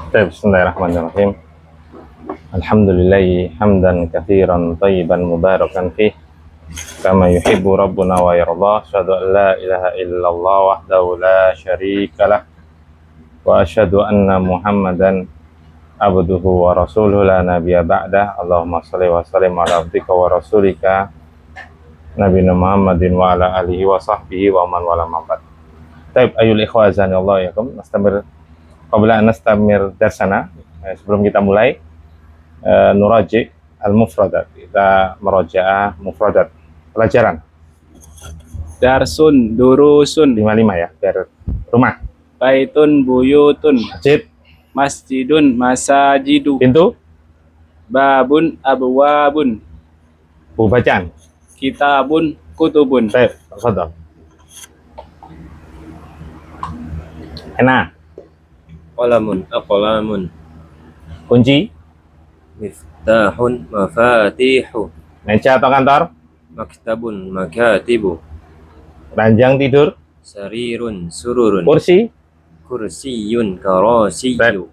Bismillahirrahmanirrahim. Alhamdulillahi hamdan katsiran thayyiban mubarakan fih kama yuhibbu rabbuna wa yarda. Asyhadu an la ilaha illallah wahdahu la syarikalah wa asyhadu anna Muhammadan abduhu wa rasuluhu la nabiyya ba'dah. Allahumma shalli wa sallim ala abdika wa rasulika nabiyina Muhammadin wa ala alihi wa sahbihi wa man wala mabad. Taib ayul ikhwazani Allah yakum. Qabla an nastamir darsana, sebelum kita mulai nuraji al-mufradat, kita merajaah mufradat pelajaran. Darsun, durusun, 55 ya, biar rumah. baitun, buyutun, Masjid, masjidun, masajidu, pintu, babun, abwabun, buku bacaan. kitabun, kutubun. Taib, tafadhal. Enak. Qalamun, aqlamun, Kunci, miftahun, mafatihu, meja atau kantor, maktabun, makatibu, ranjang tidur, sarirun, sururun, kursi, kursiyun, karasiyu,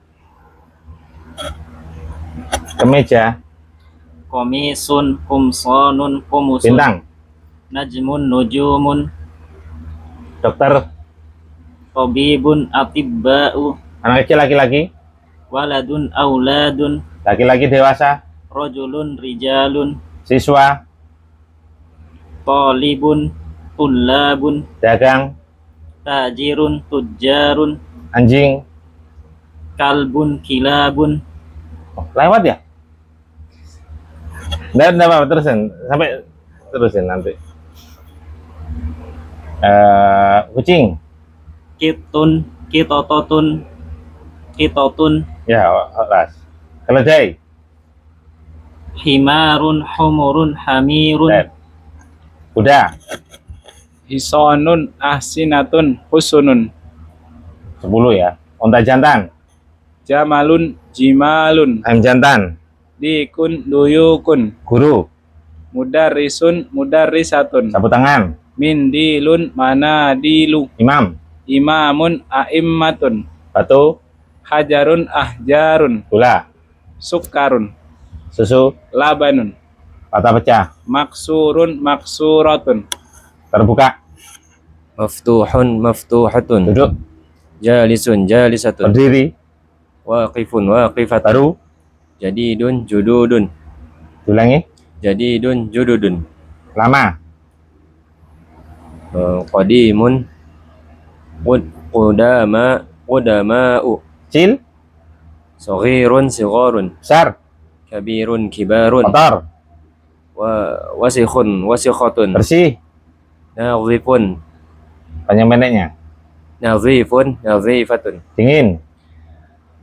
kemeja, Komisun, kumsonun, kumusun, bintang, najmun, nujumun, dokter, tabibun, atibba'u, anak kecil laki-laki, waladun, auladun, laki-laki dewasa, rajulun, rijalun, siswa, talibun, tullabun, dagang, tajirun, tujjarun, anjing. kalbun, kilabun. Oh, lewat ya? Nggak apa-apa, terusin sampai terusin nanti. Kucing, Kitun, kitototun, kitotun, ya, ras. Keledai, himarun, humurun, hamirun, Red. Kuda, Hisonun, ahsinatun, husunun, 10 ya. Unta jantan, jamalun, jimalun, ayam jantan, dikun, duyukun, guru, mudarrisun, mudarrisatun, sapu tangan, mindilun, manadilu, imam, imamun, a'immatun, batu, hajarun, ahjarun, gula, sukarun, susu, labanun, patah pecah, maksurun, maksuratun, terbuka, maftuhun, maftuhatun, duduk, jalisun, jalisatun, berdiri, waqifun, waqifatun, baru, jadidun, jududun, ulangi, jadidun, jududun, lama, qadimun, qudama'u, kecil, saghirun, sigharun, besar, kabirun, kibarun, kotor, wasikhun, wasikhatun, bersih, nadhifun, panjang pendeknya, nadhifun, nadhifatun, dingin,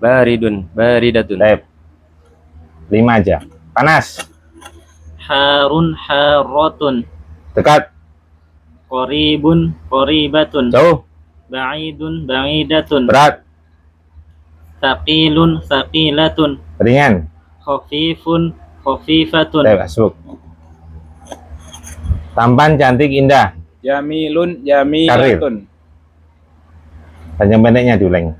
baridun, baridatun, Taib. 5 aja. Panas, harun, harrotun, dekat, qaribun, qaribatun, jauh, ba'idun, ba'idatun, berat, thaqilun, thaqilatun, ringan. khafifun, khafifatun, Taib, asbuk. Tampan, cantik, indah, jamilun, jamilatun, panjang pendeknya diulangi.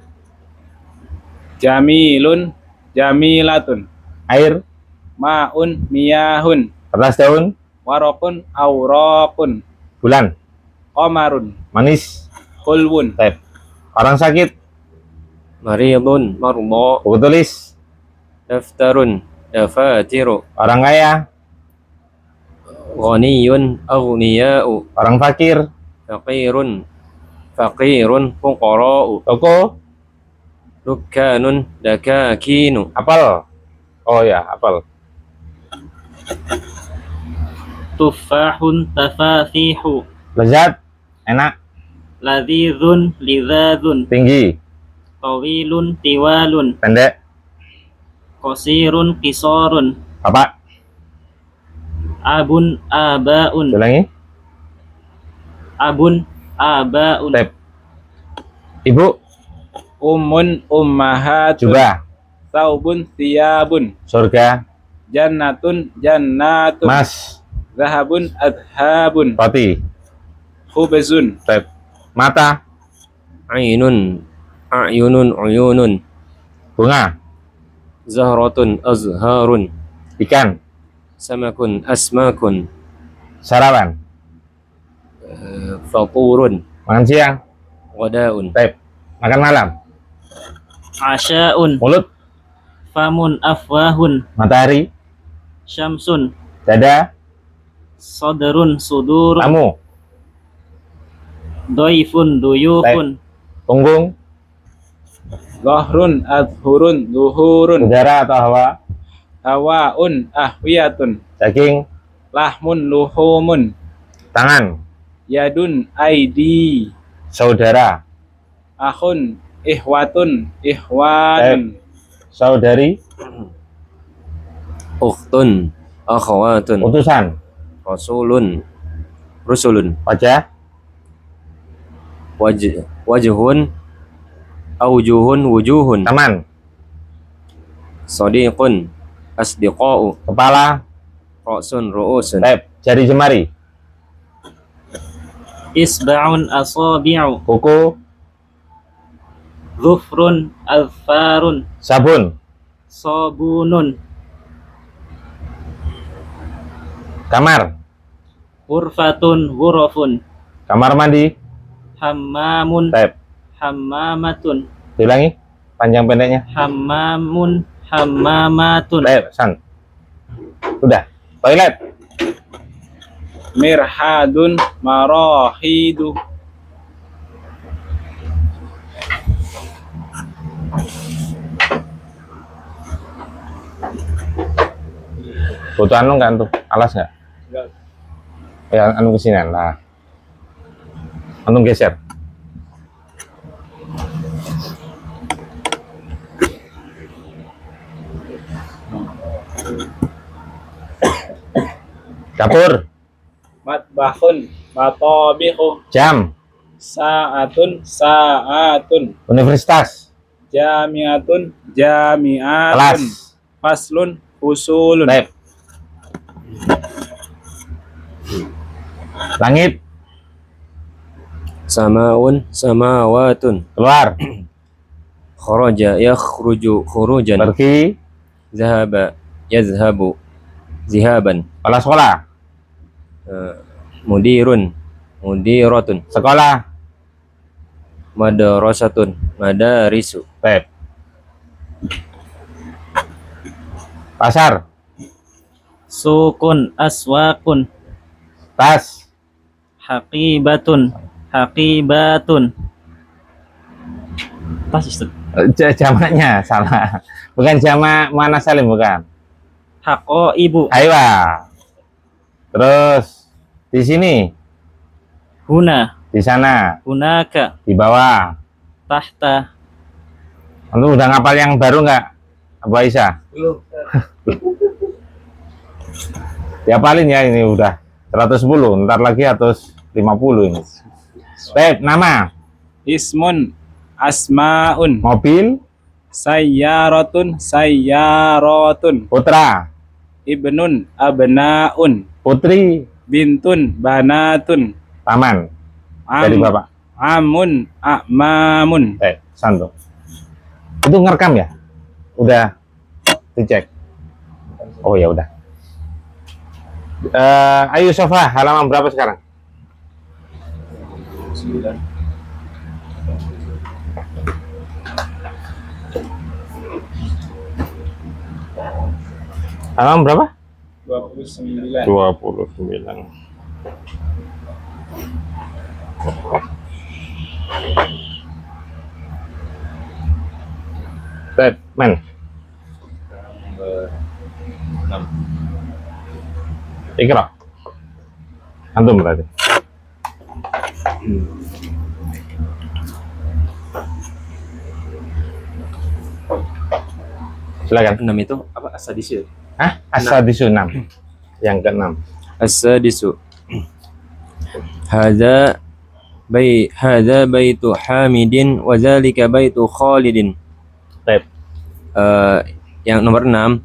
jamilun, jamilatun, Air, ma'un, miyahun, kertas daun, warokun, aurokun, bulan, qamarun, manis. khulwun, Taib. Orang sakit, maridun, marda, buku tulis. daftarun, dafatiru, Orang kaya, ghaniyun, aghniya'u, orang fakir, faqirun, faqirun, fuqara'u, toko, dukkanun, dakakinu, apel. Oh ya, apel. tufahun, tafafihu, Lezat, enak, ladhidhun, lidhadhun, tinggi, tawilun, tiwalun, pendek, qasirun, qisarun, bapak. abun, abaun, Ulangi. abun, abaun, Taib. Ibu, ummun, ummahatun, jubah, saubun, thiyabun, surga, jannatun, jannatun, mas, zahabun, adhabun, roti. khubzun, Taib. Mata, ainun, ayunun, uyunun, Bunga. Zahratun azharun. Ikan. Samakun asmakun. Sarapan. Faturun. Makan siang. Ghadaun. Baik. Makan malam. Asya'un. Mulut. Famun afwahun. Matahari. Syamsun. Dada. Sadrun sudurun. Tamu. Doifun duyufun. Punggung. Dhahrun adhurun duhurun. Udara atau hawa. Hawaun ahwiyatun. Daging. Lahmun luhumun. Tangan. Yadun aidi. Saudara. Akhun ihwatun ihwanun. Saudari. Ukhtun. Akhawatun. Utusan. Rasulun. Rusulun. Wajah. Wajhun. Aujuhun wujuhun. Taman. Sadiqun. Asdiqa'u. Kepala. Ra'sun ru'usun. Baik. Jari jemari. Isba'un asabi'u. Kuku. Dhufrun alfarun. Sabun. Sabunun. Kamar. Ghurfatun ghurafun. Kamar mandi. Hammamun. Baik. Hammamatun. Diulangi. Panjang pendeknya. Hammamun. Hammamatun. Baik. San. Udah. Toilet. Mirhadun marahidu. Butuh anu nggak tuh? Alas nggak? Enggak. Ya, anu kesini lah. Anu geser. Dapur. Matbahun matabihu. Jam. Sa'atun sa'atun. Universitas. Jami'atun jami'atun. Kelas. Faslun usulun. Baik. Langit. Samaun. Samawatun. Keluar. Kharaja yakhruju khurujan. Pergi. Zahaba yazhabu zihaban. Kepala sekolah. Mudirun. Mudiratun. Sekolah. Madrasatun. Madarisu. Baik. Pasar. Sukun aswakun. Tas. Haqibatun. Haqibatun. Tas Ustaz. Jamaknya salah. Bukan jamak mana salim, bukan. Haqo ibu. Aywa. Terus di sini, Huna. di sana, Hunaka. di bawah. Tahta. Antum udah ngapal yang baru nggak, Abu Aisyah? Belum. Diapalin ya, ini udah 110, ntar lagi 150 ini. Baik, nama. Ismun asmaun. Mobil. Sayyaratun sayyaratun. Putra. Ibnun abnaun. Putri. Bintun banatun. Paman. Dari bapak. Amun a'mamun. Baik, santo. Itu ngerekam ya? Udah dicek. Oh ya udah. Ayo Sofa, halaman berapa sekarang? 9. Halaman berapa? 29. 29. Batman. 6. Ikra. Antum berarti. Silakan. 6 itu apa? Asadisu. Hah? As-sadisu 6. Yang ke-6. As-sadisu. Hadza baitu Hamidin wa dzalika baitu Khalidin. Baik. Yang nomor 6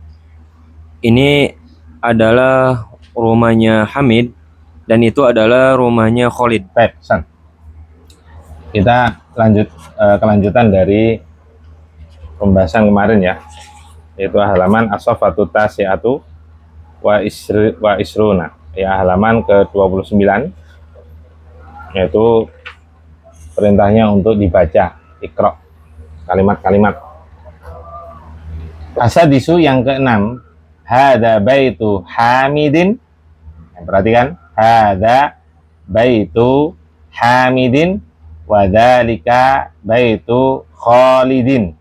ini adalah rumahnya Hamid dan itu adalah rumahnya Khalid. Baik, San. Kita lanjut kelanjutan dari pembahasan kemarin ya, yaitu halaman as-saffatu tasi'atu wa isruna, ya halaman ke-29, yaitu perintahnya untuk dibaca Iqra, kalimat-kalimat. Asadisu yang keenam, hada baitu hamidin. Perhatikan, hada baitu hamidin wa dzalika baitu khalidin.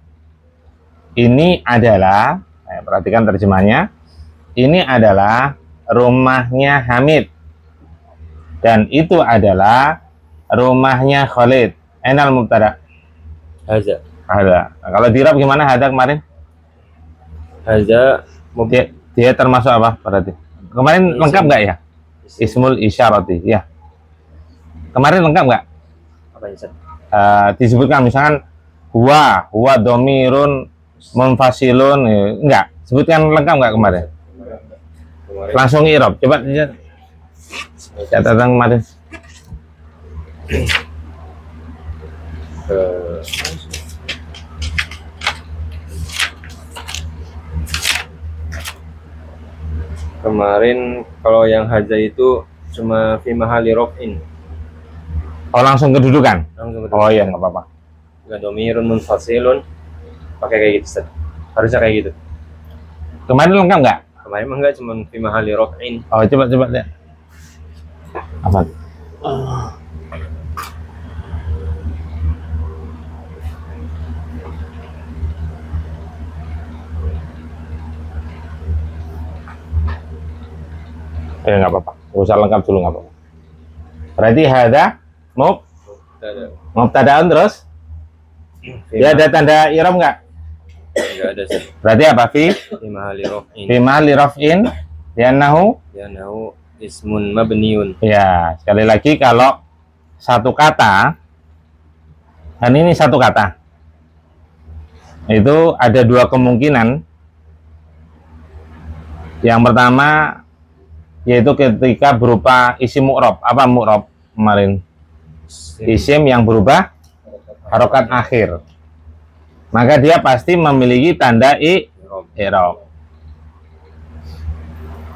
Ini adalah, perhatikan terjemahnya, ini adalah rumahnya Hamid dan itu adalah rumahnya Khalid. Ainal mubtada? Haza. Hada. Nah, kalau dirab gimana hada kemarin? Haza Dia termasuk apa berarti? Kemarin lengkap nggak ya? Ismul isyarati, ya. Kemarin lengkap nggak? apa ya, Ustaz? Disebutkan misalkan huwa domirun munfasilun, enggak? Sebutkan lengkap nggak kemarin? Langsung i'rab. Coba catatan kemarin. Kemarin kalau yang haza itu cuma fi mahali raf'in. Oh, langsung kedudukan. Langsung Oh iya, nggak apa-apa. Enggak domirun munfasilun. Pakai kayak gitu, Ustaz. Harusnya kayak gitu. Kemarin lengkap nggak? Kemarin mah enggak cuma fi mahali raf'in. Oh, coba lihat. Apa? Ya nggak apa-apa. Nggak usah lengkap dulu, nggak apa-apa. Berarti hada mubtada'un terus dia ada tanda i'rab nggak? Enggak ada, Ustaz. Berarti apa? Fi Fi raf'in. mahalli raf'in li'annahu, Li'annahu ismun mabniun. ya, sekali lagi kalau satu kata, dan ini satu kata, itu ada dua kemungkinan. Yang pertama yaitu ketika berupa isim mu'rab. Apa mu'rab kemarin? Isim yang berubah harokat akhir, maka dia pasti memiliki tanda i'rab.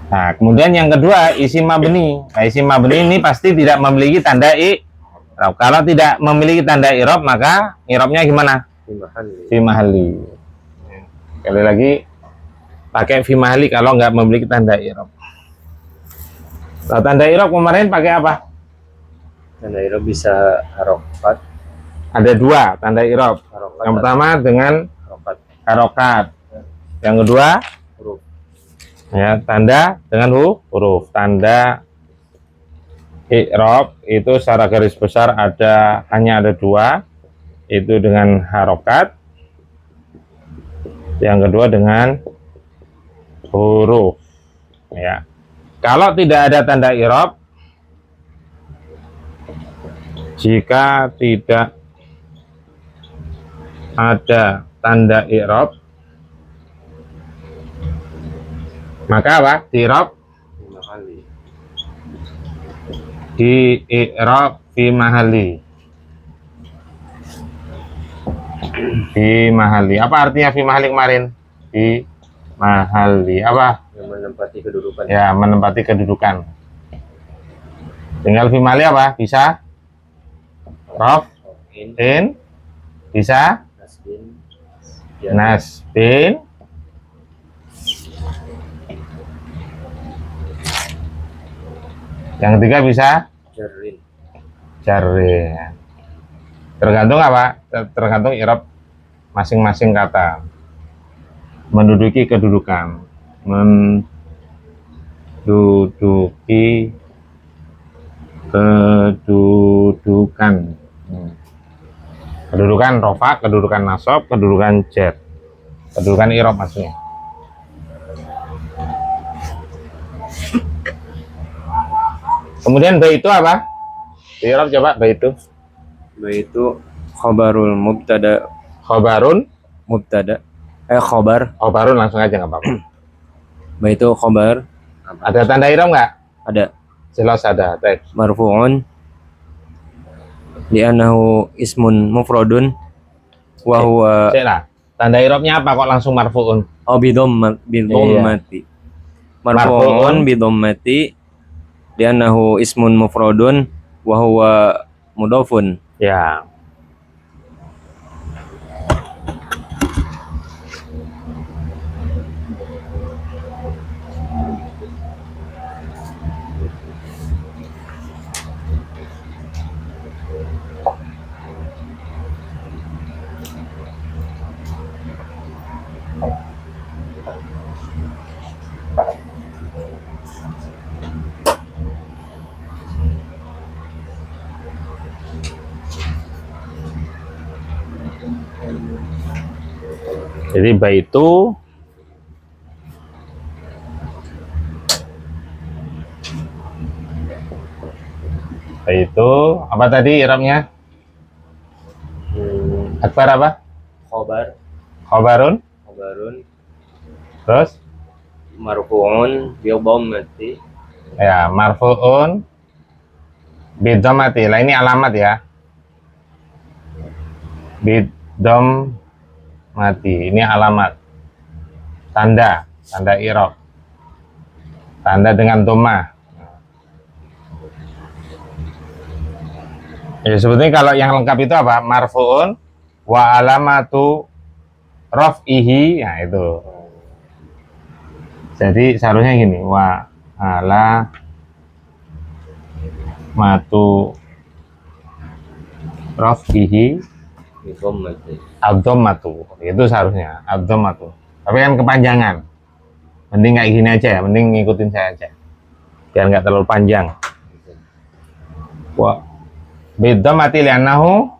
Nah, kemudian yang kedua isim mabni. Nah, isim mabni ini pasti tidak memiliki tanda i'rab. Kalau tidak memiliki tanda i'rab, maka i'rabnya gimana? Fi mahalli. Sekali lagi pakai fi mahalli kalau nggak memiliki tanda i'rab. Nah, tanda i'rab kemarin pakai apa? Tanda i'rab bisa harokat. Ada dua tanda i'rab. Yang pertama dengan harokat. Yang kedua Huruf. ya, tanda dengan huruf. Tanda i'rab itu secara garis besar hanya ada dua, itu dengan harokat, yang kedua dengan huruf. Ya, kalau tidak ada tanda i'rab, jika tidak ada tanda i'rab, maka apa? Di i'rab fi mahalli. Fi mahalli. Apa artinya fi mahalli kemarin? Fi mahalli. Apa? Yang menempati kedudukan. Ya, menempati kedudukan. Tinggal fi mahalli apa? Bisa in, bisa nasbin, yang ketiga bisa jarrin. Tergantung apa? Tergantung i'rab masing-masing kata. Menduduki kedudukan. Menduduki kedudukan. Kedudukan rofa, kedudukan nasab, kedudukan jar. Kedudukan i'rab maksudnya. Kemudian baitu apa? I'rab coba baitu. Baitu khabarul mubtada. Khobarun. Khobar. Khobarun langsung aja nggak apa-apa. Baitu khobar. Ada tanda i'rab nggak? Ada. Jelas ada. Teks. Marfu'un li'annahu ismun mufradun wa huwa Cek lah. Tanda i'rabnya apa kok langsung marfu'un? Oh, bidommati. Marfu'un bidommati li'annahu ismun mufradun wa huwa mudhafun. Ya. Jadi baitu apa tadi i'rabnya? Akbar apa? Khobarun. Terus Marfu'un bidommati. ya marfu'un bidommati. Lah ini alamat ya. Bidommati ini alamat. Tanda i'rab. Tanda dengan dhammah. Ya sebetulnya kalau yang lengkap itu apa? Marfu'un wa alamatu raf'ihi. Nah itu. Jadi seharusnya gini, wa alamatu raf'ihi Bidommati. ad-dhammatu. Itu seharusnya ad-dhammatu. Tapi kan kepanjangan. Mending kayak gini aja ya, mending ngikutin saya aja. Biar nggak terlalu panjang. Wa bidommati li'annahu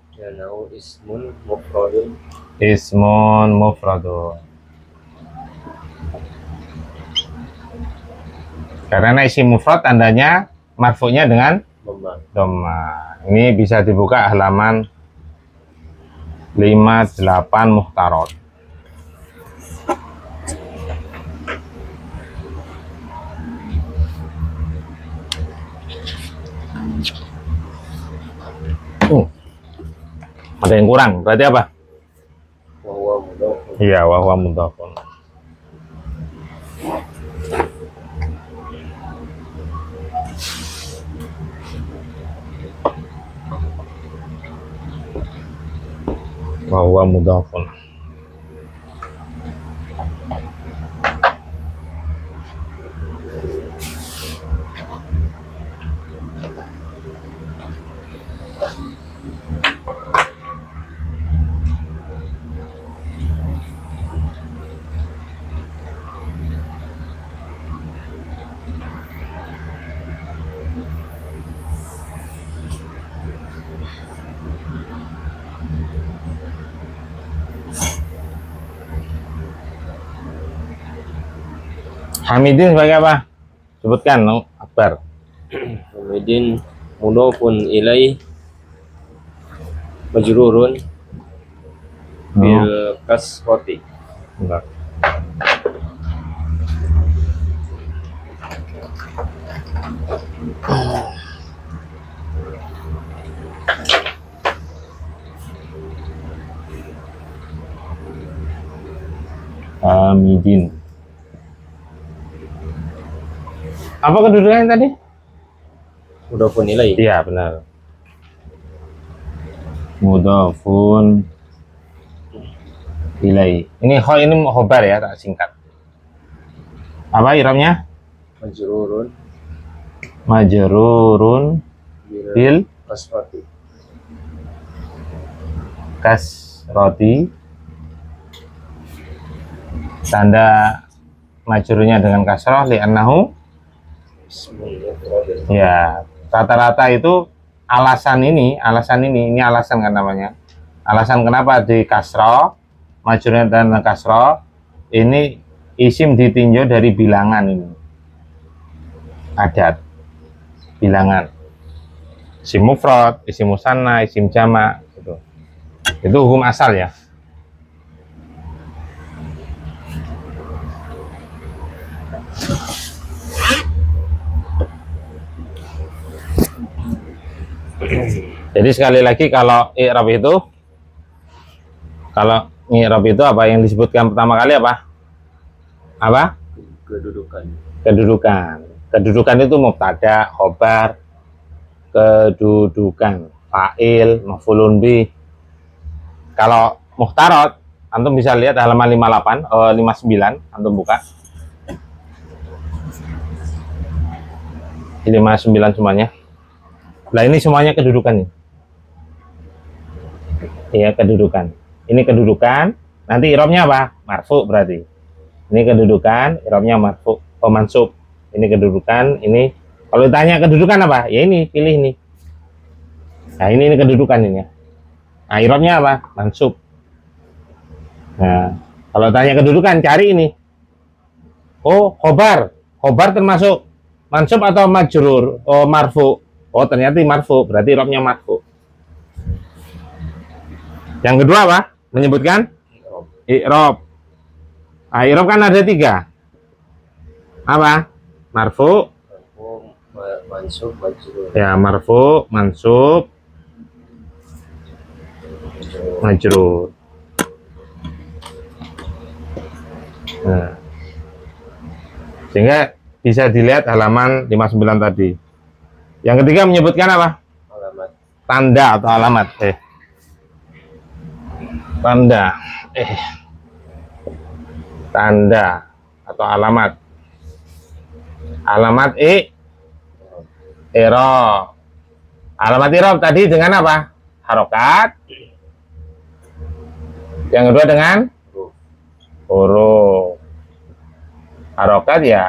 ismun mufradun. ismun mufradun. Karena isim mufrad tandanya marfu'nya dengan dhammah. Ini bisa dibuka halaman 58 Muhtarot. Ada yang kurang, berarti apa? Wa huwa mudhafun. Iya, wa huwa mudhafun. Wa huwa mudhafun. Hamidin sebagai apa? Sebutkan, Akbar. Hamidin mudhafun ilaih majrurun bil kasrati. Enggak. Hamidin. Apa kedudukannya tadi? Mudhafun ilaih. Iya, benar. Mudhafun ilai. Ini khobar ya, tak singkat. Apa i'rabnya? Majrurun Majrurun bil kasrati. kasroti. Tanda majrurnya dengan kasrah li'annahu. Ya, rata-rata itu alasan ini alasan kan namanya. Alasan kenapa di kasroh, majrurnya dan kasroh, ini isim ditinjau dari bilangan ini. Adat, bilangan. Isim mufrad, isim musanna, isim jamak, gitu. Itu hukum asal ya. Jadi sekali lagi kalau i'rab itu kalau I'rab itu apa yang disebutkan pertama kali apa? Apa? Kedudukan. Kedudukan. Kedudukan itu mubtada, khobar, kedudukan, fa'il, maf'ulun bih. Kalau muhtarot, antum bisa lihat halaman 58, 59, antum buka. Ini 59 semuanya. Nah, ini semuanya kedudukan nih. Iya, kedudukan. Ini kedudukan, nanti i'rabnya apa? Marfu berarti. Ini kedudukan, i'rabnya marfu, mansub. Ini kedudukan, ini kalau ditanya kedudukan apa? Ya ini, pilih ini. Nah, ini kedudukan ini ya. Nah, i'rabnya apa? Mansub. Nah, kalau tanya kedudukan, cari ini. Oh, khobar. Khobar termasuk mansub atau majrur? Oh, marfu. Oh, ternyata marfu, berarti i'rabnya marfu. Yang kedua apa? Menyebutkan i'rab. Nah, i'rab kan ada 3. Apa? Marfu, Mansub, majrur. ya marfu, mansub, majrur. Nah, sehingga bisa dilihat halaman 59 tadi. Yang ketiga menyebutkan apa? Alamat. Tanda atau alamat. Tanda. Tanda atau alamat. Alamat i'rab. Alamat i'rab tadi dengan apa? Harokat. Yang kedua dengan huruf. Harokat ya.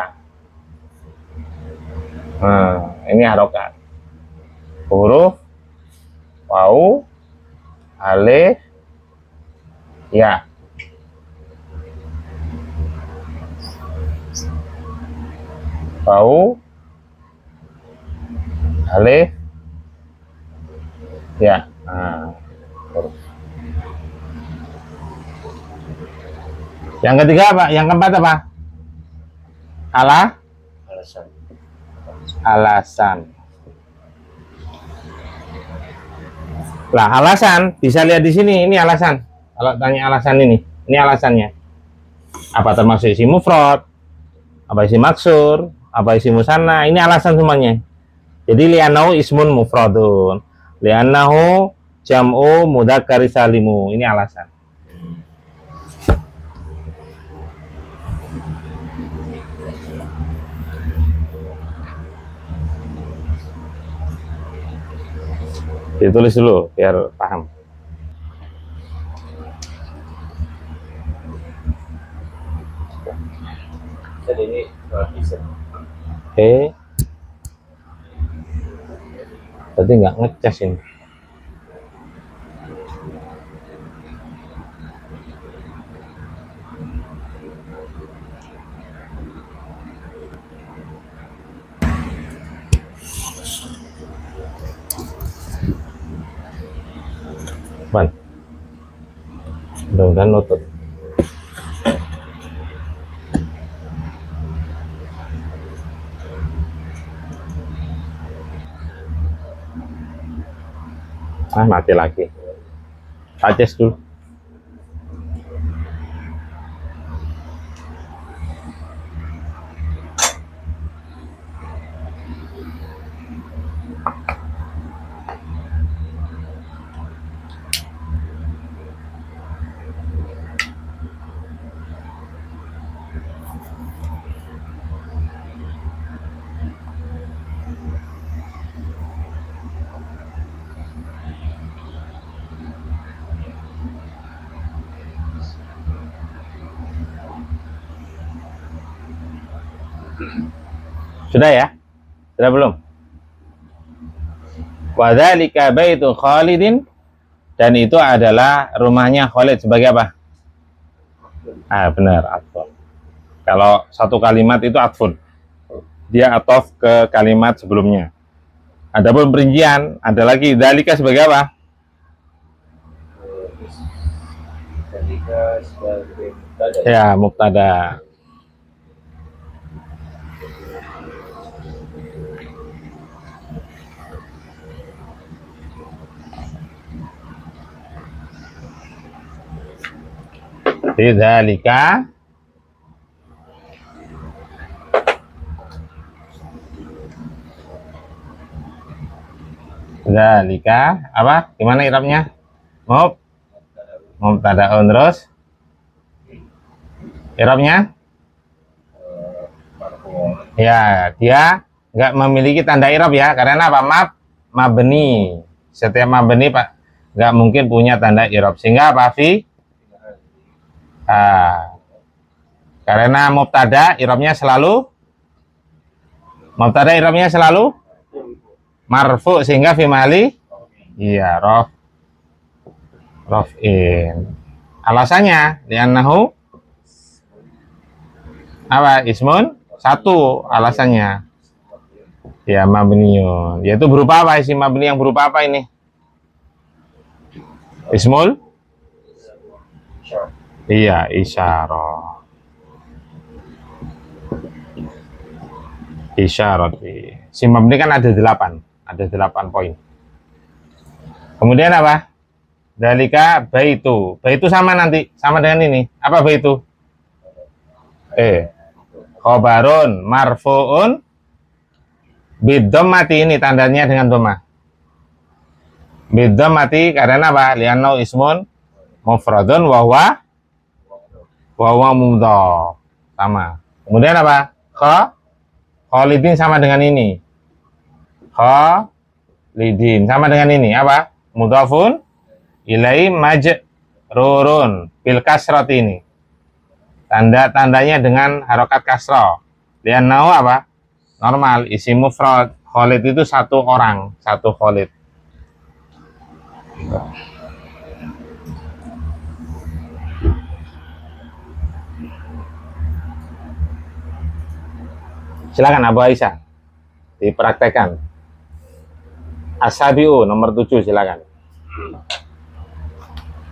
Nah, ini harokat. Huruf, waw, alif, ya. Waw, alif, ya. Nah, huruf. Yang ketiga apa? Yang keempat apa? Alasan. Alasan. Lah, alasan bisa lihat di sini. Ini alasan. Kalau tanya alasan ini alasannya. Apa termasuk isi mufrad? Apa isi maksur? Apa isi musanna? Ini alasan semuanya. Jadi li'annahu ismun mufradun. Li'annahu jam'u mudzakkar salimu. Ini alasan. Ditulis dulu biar paham. Jadi ini bisa. Tadi nggak ngecas ini. Ban. Mudah-mudahan nutut. Mati lagi. Ajas dulu. Sudah ya? Sudah belum? Wadzalika baitu Khalidin, dan itu adalah rumahnya Khalid sebagai apa? Benar, atfun. Kalau satu kalimat itu atfun. Dia atof ke kalimat sebelumnya. Adapun perincian ada lagi dzalika sebagai apa? Dzalika sebagai mubtada. Ya, mubtada. Bidzalika Zalika apa? Gimana i'rabnya? Mubtada'un terus i'rabnya? Ya, dia nggak memiliki tanda i'rab ya, karena apa? Mabni. Setiap mabni Pak nggak mungkin punya tanda i'rab, sehingga apa? Karena mubtada i'rabnya selalu marfu, sehingga fi mahali iya raf'in. Alasannya li'annahu apa? Ismun satu alasannya ya mabniun, yaitu berupa apa? Isim mabni yang berupa apa ini? Ismul iya isyarah. Isim mabni kan ada 8 poin. Kemudian apa? Dalika baitu sama nanti, sama dengan ini. Apa baitu? Khobarun marfu'un bidhammati, ini tandanya dengan dhammah. Bidhammati karena apa? Li'annahu ismun mufradun wa huwa mudhaf. Sama. Kemudian apa? Khalidin sama dengan ini. Khalidin sama dengan ini. Apa? Mudhafun ilai majrurun bil kasrati, ini tandanya dengan harokat kasroh. Li'annahu apa? Normal, isim mufrad. Khalid itu satu orang, satu Khalid. Silakan Abu Aisyah dipraktekkan. As-sabi'u nomor 7, silakan.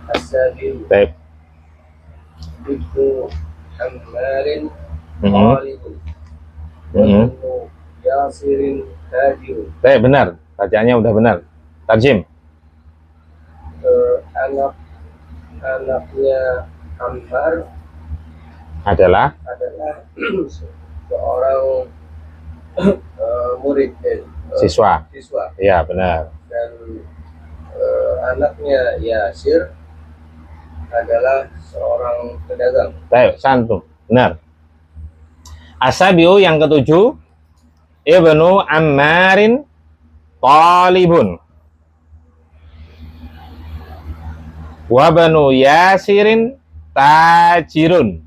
As-sabi'u Baik. Ibnu Ammarin Khalidun Ibnu Yasirin Hadirun. Baik, benar. Bacaannya udah benar. Tarjim. Anaknya Ammar Adalah seorang murid siswa. Iya, benar. Dan anaknya Yasir adalah seorang pedagang. Baik, santum. Benar. As-sabi'u yang ketujuh, Ibnu Ammarin talibun wa banu Yasirin tajirun.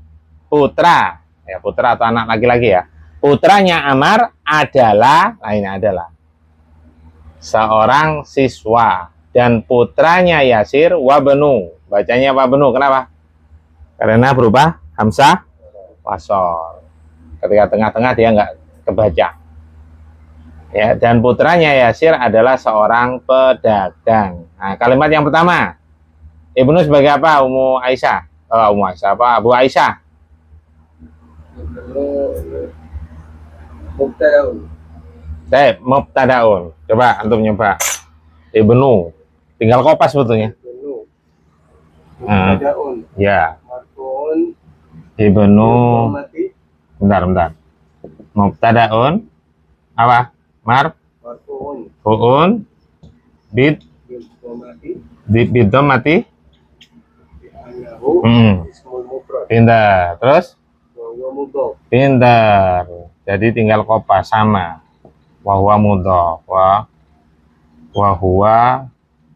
Putra atau anak laki-laki ya. Putranya Ammar adalah, seorang siswa, dan putranya Yasir wabenu. Bacanya wabenu. Kenapa? Karena berubah hamzah wasol. Ketika tengah-tengah dia nggak kebaca. Ya, dan putranya Yasir adalah seorang pedagang. Nah, kalimat yang pertama, Ibnu sebagai apa? Ummu Aisyah. Ummu Aisyah apa? Abu Aisyah. Mubtadaun. Coba antum nyoba. Ibnu. Tinggal kopas sebetulnya. Ya. Ibnu. Bentar. Mubtadaun. Apa? Marfu'un. Bidhammati. Pintar. Terus? Pintar. Jadi tinggal kopas sama. Wa huwa mudhaf. Wa huwa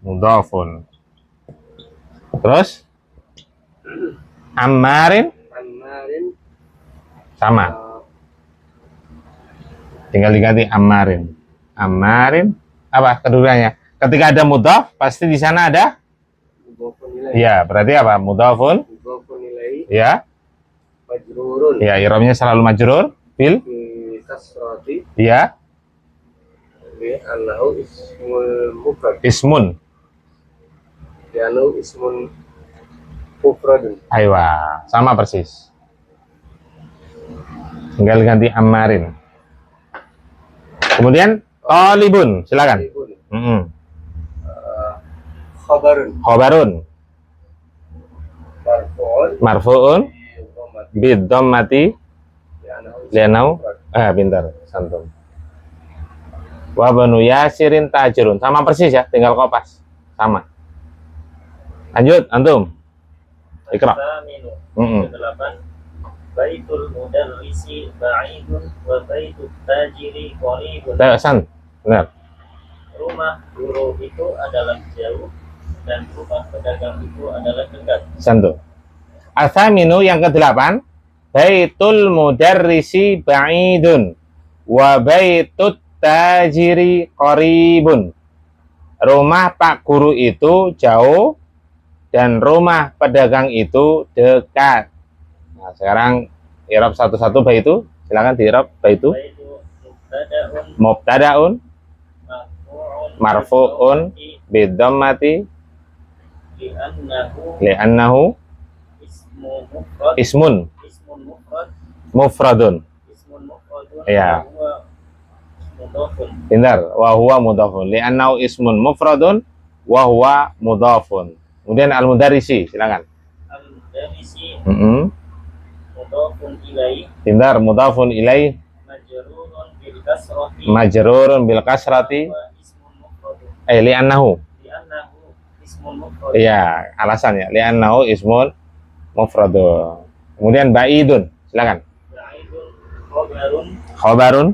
mudhafun. Terus? Ammarin sama. Tinggal diganti Ammarin. Apa kedudukannya? Ketika ada mudhaf, pasti di sana ada. Ya, berarti apa? Mudhafun. Ya. Majrurun. Ya, i'rabnya selalu majrur bil kasrati. Ya. Li'annahu ismul mufrad. Ismun. Li'annahu ismun mufradun. Aywa, sama persis. Tinggal ganti Ammarin. Kemudian talibun, silakan. Khobarun. Khobarun. Marfu'un marfu'un bidhammati li'annahu mufrad. pintar santum. Wa banu yasirin tajirun, sama persis ya, tinggal kopas sama. Lanjut antum. Ikra. Tsaminu. Mm-mm. Kedelapan. Baitul mudarrisi ba'idun wa baitut tajiri qaribun. San, benar. Rumah guru itu adalah jauh dan rumah pedagang itu adalah dekat. Santum. Atsaminu yang ke-8, baitul mudarrisi ba'idun wa baitut tajiri qaribun. Rumah Pak Guru itu jauh dan rumah pedagang itu dekat. Nah, sekarang i'rab satu-satu baitu. Silakan di-i'rab baitu. Baitu mubtada'un Mubtada'un marfu'un bidhammati li'annahu ismun ismun mufrad mufradun. Iya. huwa mudhafun. Pintar. Wa huwa mudhafun. Li'annahu ismun mufradun wa huwa mudhafun. Kemudian al-mudarrisi, silakan. Al-mudarrisi Mm-mm. mudhafun ilaih Pintar. Mudhafun ilaih majrurun bil kasrati majrurun bil kasrati wa ismun mufradun li'annahu. li'annahu ismun mufrad. Iya, alasannya li'annahu ismun mufradun. Kemudian ba'idun, silakan. Ba'idun khabarun Khabarun,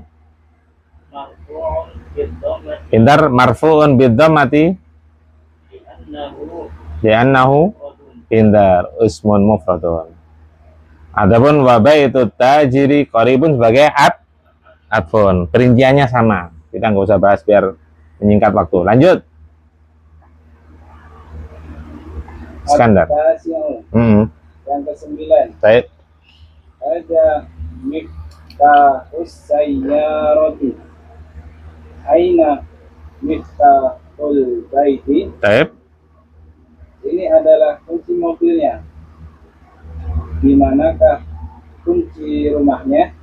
marfu'un bid-dhammati pintar, marfu'un bidhammati li'annahu, mufradun. pintar, ismun mufradun. Adapun wa baitu tajiri qaribun sebagai adfun. Perinciannya sama. Kita nggak usah bahas biar menyingkat waktu. Lanjut. Skandar. At-tasi'u. Yang ke-9. Baik. Ada miftahus sayyarati. Aina miftahul baiti. Baik. Ini adalah kunci mobilnya. Di manakah kunci rumahnya?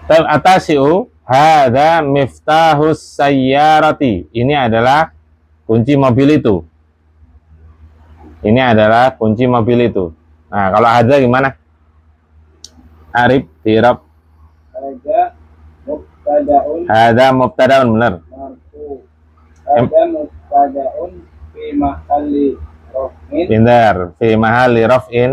Baik, atasi'u hadza miftahus sayyarati. Ini adalah kunci mobil itu. Ini adalah kunci mobil itu. Nah, kalau hadza gimana? Arif, i'rab. Ada mubtada'un Hadza mubtada'un, benar. marfu. Ada mubtada'un fi mahalli raf'in Pintar. Fi mahalli raf'in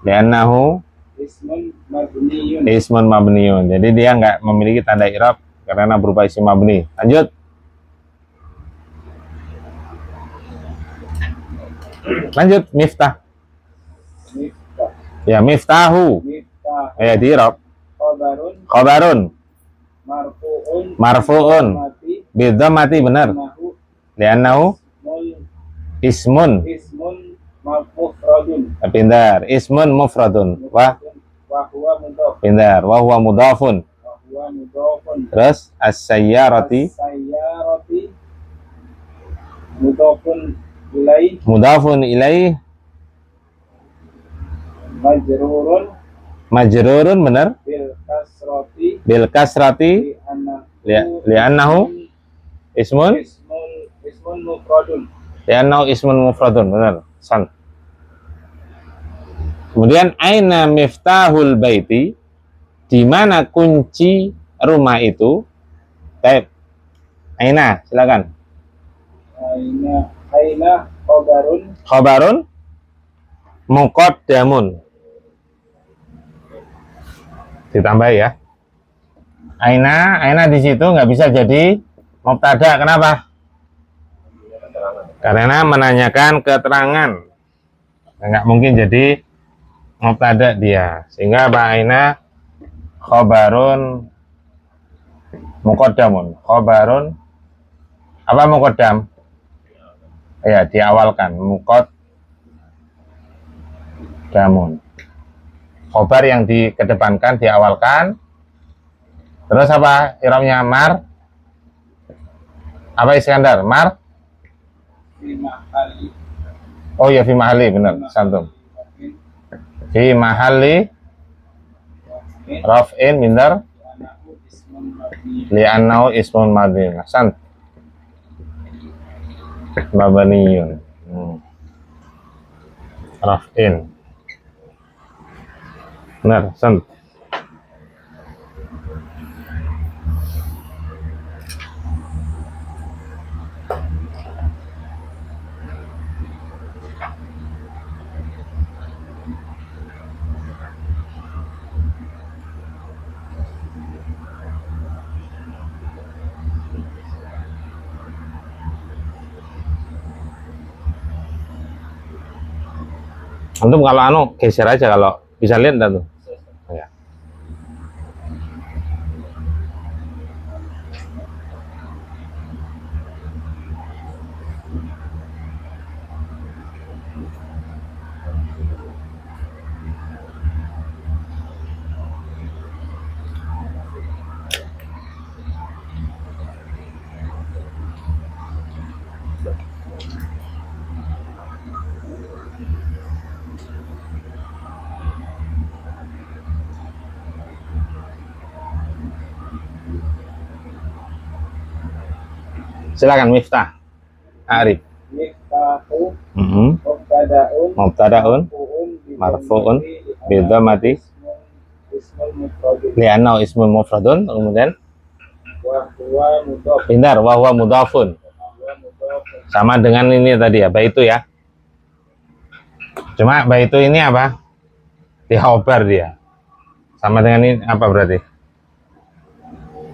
li'annahu ismun mabniyun. ismun mabniyun. Jadi dia nggak memiliki tanda i'rab karena berupa isim mabni. Lanjut. Lanjut, miftah. Miftah. Ya, miftahu. Miftah. Ya, di i'rab. Khabarun Khabarun marfu'un marfu'un mati bidhammati, benar. nahu Li'annahu ismun. ismun mufradun. Pintar. Ismun mufradun. Wah, wa huwa mudhaf. pintar. Wa huwa mudhafun. Wa huwa mudhafun. Terus as-sayyarati Sayyarati mudhafun ilaih mudhafun ilaih majrurun majrurun, benar. bil kasrati Bil kasrati li'annahu ismun ismun mufradun. li'annahu ismun mufradun, benar. San. Kemudian aina miftahul baiti, di mana kunci rumah itu? Baik. Aina, silakan. Aina khabarun Khabarun muqaddamun. Ditambah ya. Aina di situ nggak bisa jadi mubtada. Kenapa? Karena menanyakan keterangan. Nggak mungkin jadi mubtada dia. Sehingga apa? Aina khabarun muqaddamun. Khabarun apa muqaddam? Ya, diawalkan. Muqaddamun. Khobar yang dikedepankan, diawalkan. Terus apa i'rabnya? Mar. Apa Iskandar? Mar. fi mahalli Oh ya, fi mahalli, benar. Santum. Fi mahalli raf'in, benar. Li'annahu ismun mabni. Sant. Mabniyun. raf'in. Benar, sant. Antum kalau anu geser aja kalau bisa lihat enggak tuh? Ya. Silakan Miftah. Arif. Miftahu Mhm. Mubtada'un marfu'un bidhammati ismun mufradun li'annahu ismun mufradun, kemudian wa huwa mudhaf pintar wa huwa mudhafun. Sama dengan ini tadi ya, baitu ya. Cuma baitu ini apa? Dia khobar dia. Sama dengan ini apa berarti?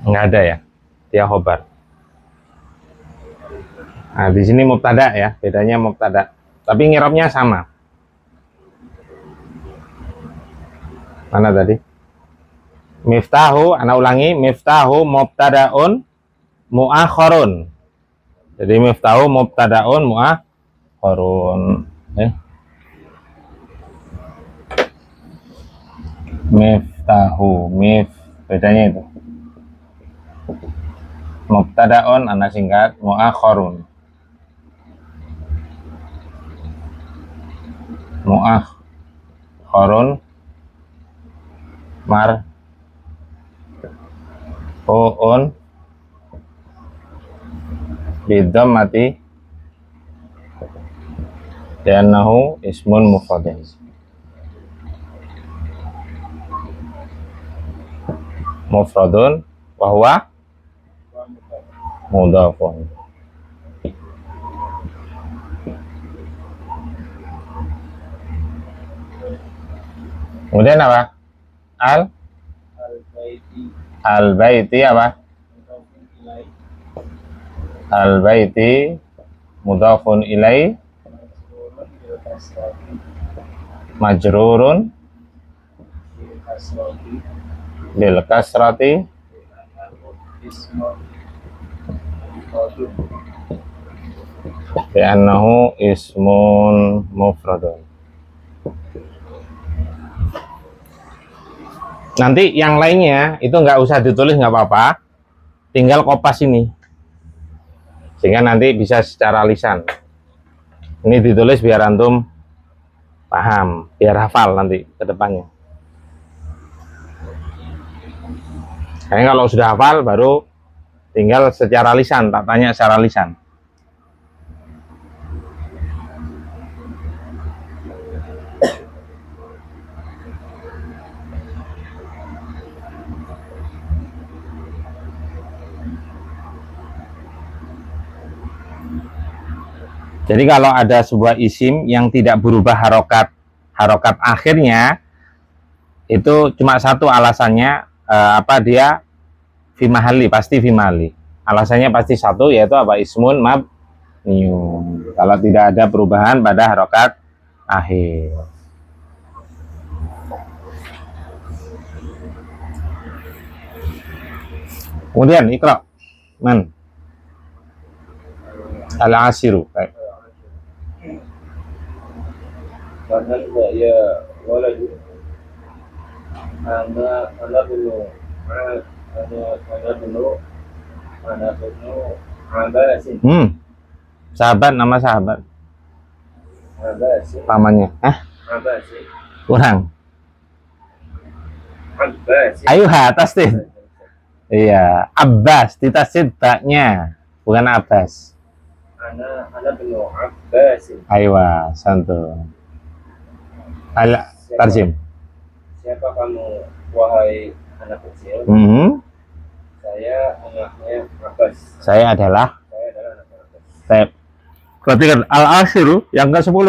Enggak ada ya. Dia khobar. Nah, di sini mubtada ya, bedanya mubtada. Tapi ngirabnya sama. Mana tadi? Miftahu, ana ulangi, miftahu mubtadaun muakhorun. Jadi miftahu mubtadaun muakhorun. Miftahu, bedanya itu. Mubtadaun ana singkat, muakhorun. Muakhorun marfu'un bidhammati li'annahu ismun mufradun. Mufradun wa huwa mudhafun. Kemudian apa? Al-baiti apa? Al-baiti mudhafun ilai majrurun bil kasrati li'annahu ismun mufradun. Nanti yang lainnya itu nggak usah ditulis, nggak apa-apa, tinggal kopas ini sehingga nanti bisa secara lisan. Ini ditulis biar antum paham, biar hafal nanti ke depannya. Kayaknya kalau sudah hafal baru tinggal secara lisan, tak tanya secara lisan. Jadi kalau ada sebuah isim yang tidak berubah harokat akhirnya, itu cuma satu alasannya, dia fi mahalli, pasti fi mahalli. Alasannya pasti satu, yaitu apa? Ismun mabniun. Kalau tidak ada perubahan pada harokat akhir. Kemudian ikra man al-asiru. Karena ya waladu ana bunu Abbasin. Sahabat, nama sahabat. Abbasin. Pamannya. Abbasin. Kurang. Abbasin. Ayo tasdid. Iya, Abbas ditasdid baknya, bukan Abbas. Ana bunu Abbasin. Aywa, santun. Tarjim. Siapa kamu, wahai anak kecil? Saya anaknya Abbas. Saya adalah. Saya adalah anak Abbas. Saya. Perhatikan al-ashiru yang ke-10.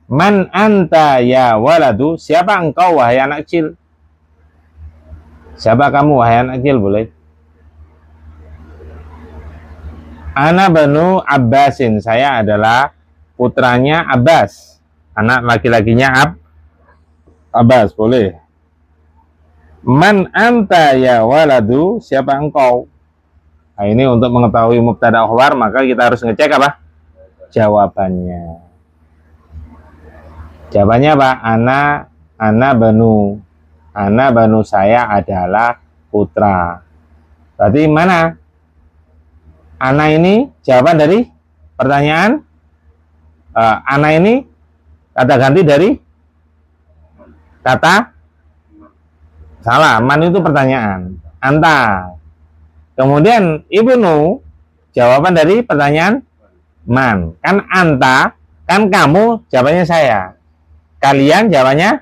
Man anta ya waladu? Siapa engkau wahai anak kecil? Siapa kamu wahai anak kecil? Boleh. Ana banu Abbasin. Saya adalah putranya Abbas. Anak laki-lakinya Abbas. Boleh. Man anta ya waladu? Siapa engkau? Nah, ini untuk mengetahui mubtada khabar, maka kita harus ngecek apa? Jawabannya. Jawabannya apa? Ana banu. Ana banu, saya adalah putra. Berarti mana? Ana ini jawaban dari pertanyaan. Ana ini kata ganti dari kata salah. Man itu pertanyaan. Anta. Kemudian ibnu jawaban dari pertanyaan man. Kan anta, kan kamu, jawabannya saya. Kalian jawabannya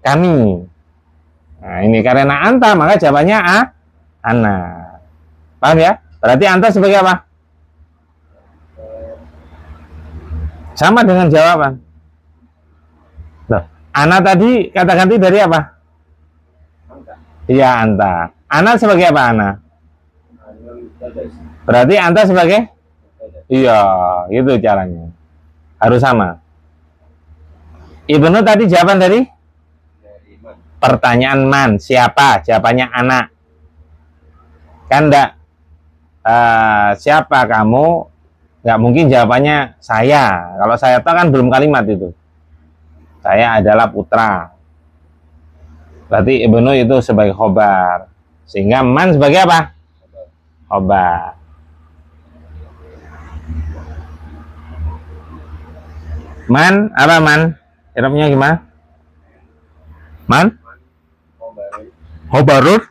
kami. Nah, ini karena anta maka jawabannya ana. Paham ya? Berarti anta sebagai apa? Sama dengan jawaban. Loh, ana tadi kata ganti dari apa? Iya, anta. Ana sebagai apa ana? Berarti anta sebagai? Iya, itu caranya. Harus sama. Ibnu tadi jawaban dari? Pertanyaan man, siapa? Jawabannya anak. Kan enggak siapa kamu? Enggak mungkin jawabannya saya. Kalau saya tahu kan belum kalimat itu. Saya adalah putra. Berarti ibnu itu sebagai khobar. Sehingga man sebagai apa? Khobar. Man, apa man? Irabnya gimana? Man? Khobarun?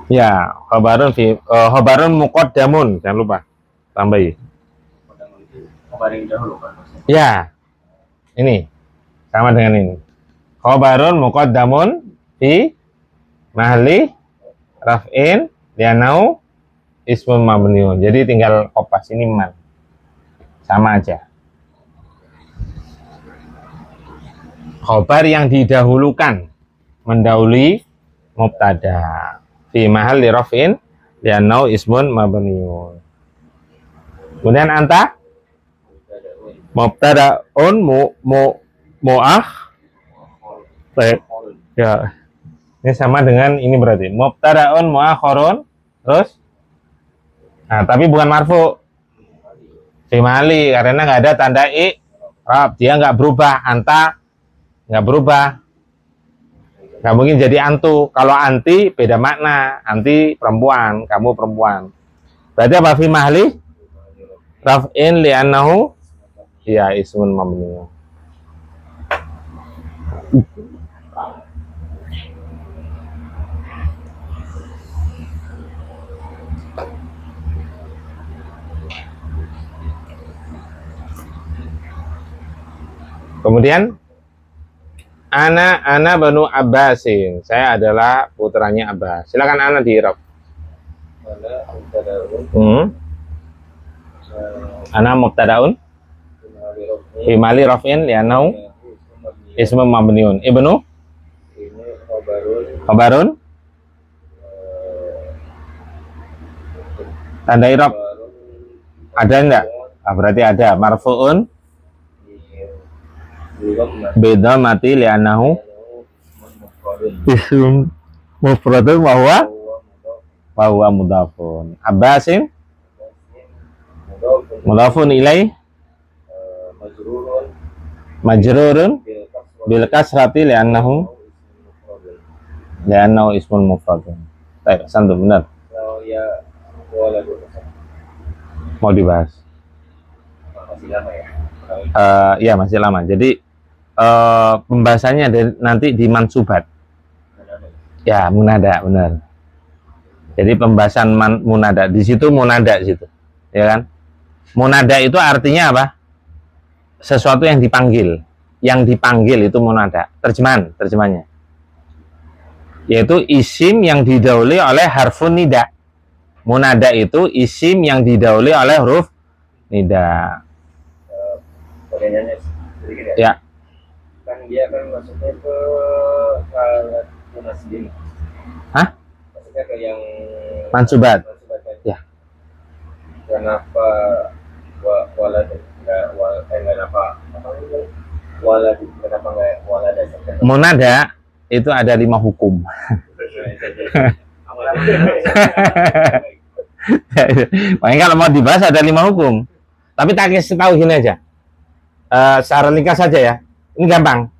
Ya, khobarun muqaddamun, jangan lupa tambahi. Ya, ini sama dengan ini. Khobarun muqaddamun fi mahli raf'in lianau ismun mabniun. Jadi tinggal kopas ini man, sama aja. Khobar yang didahulukan mendahului mubtada fi mahalli raf'in li'annahu ismun mabniun. Kemudian anta mubtada'un mu'akh. Ya. Ini sama dengan ini berarti mubtada'un mu'akhirun terus tapi bukan marfu. Fi mahalli karena nggak ada tanda i'rab, dia nggak berubah. Anta nggak berubah, nggak mungkin jadi antu. Kalau anti beda makna, anti perempuan, kamu perempuan. Berarti apa? Fi mahli raf'in li'annahu ya ismun mabniun. Kemudian Ana banu Abbasin. Saya adalah putranya Abbas. Silakan ana di i'rab. Ana mubtadaun fi mali raf'in li'annahu ismun mabniun. Ibnu khabarun tanda i'rab ada enggak? Berarti ada. Marfu'un beda mati li'annahu ism mufradun wa huwa mudhafun. Abbasin mudhafun ilai majrurun bil kasrati li'annahu ismun mufradun. Baik, santum benar. Mau dibahas? Masih lama ya? Ya masih lama. Jadi pembahasannya nanti di mansubat. Ya, munada, benar. Jadi pembahasan munada di situ, munada situ, ya kan? Munada itu artinya apa? sesuatu yang dipanggil. Yang dipanggil itu munada. Terjemahannya. Yaitu isim yang didahului oleh harfun nida. Munada itu isim yang didahului oleh huruf nida. Pertanyaannya sedikit ya. Ya, Kan dia kan masuknya ke alat munasibin. hah? Maksudnya ke yang Mansubat. kan? Ya. Kenapa walad kenapa walad kenapa nggak walad Munada itu ada 5 hukum. Makanya kalau mau dibahas ada 5 hukum. Tapi tak kasih tahu gini aja. Secara ringkas saja ya. Ini gampang.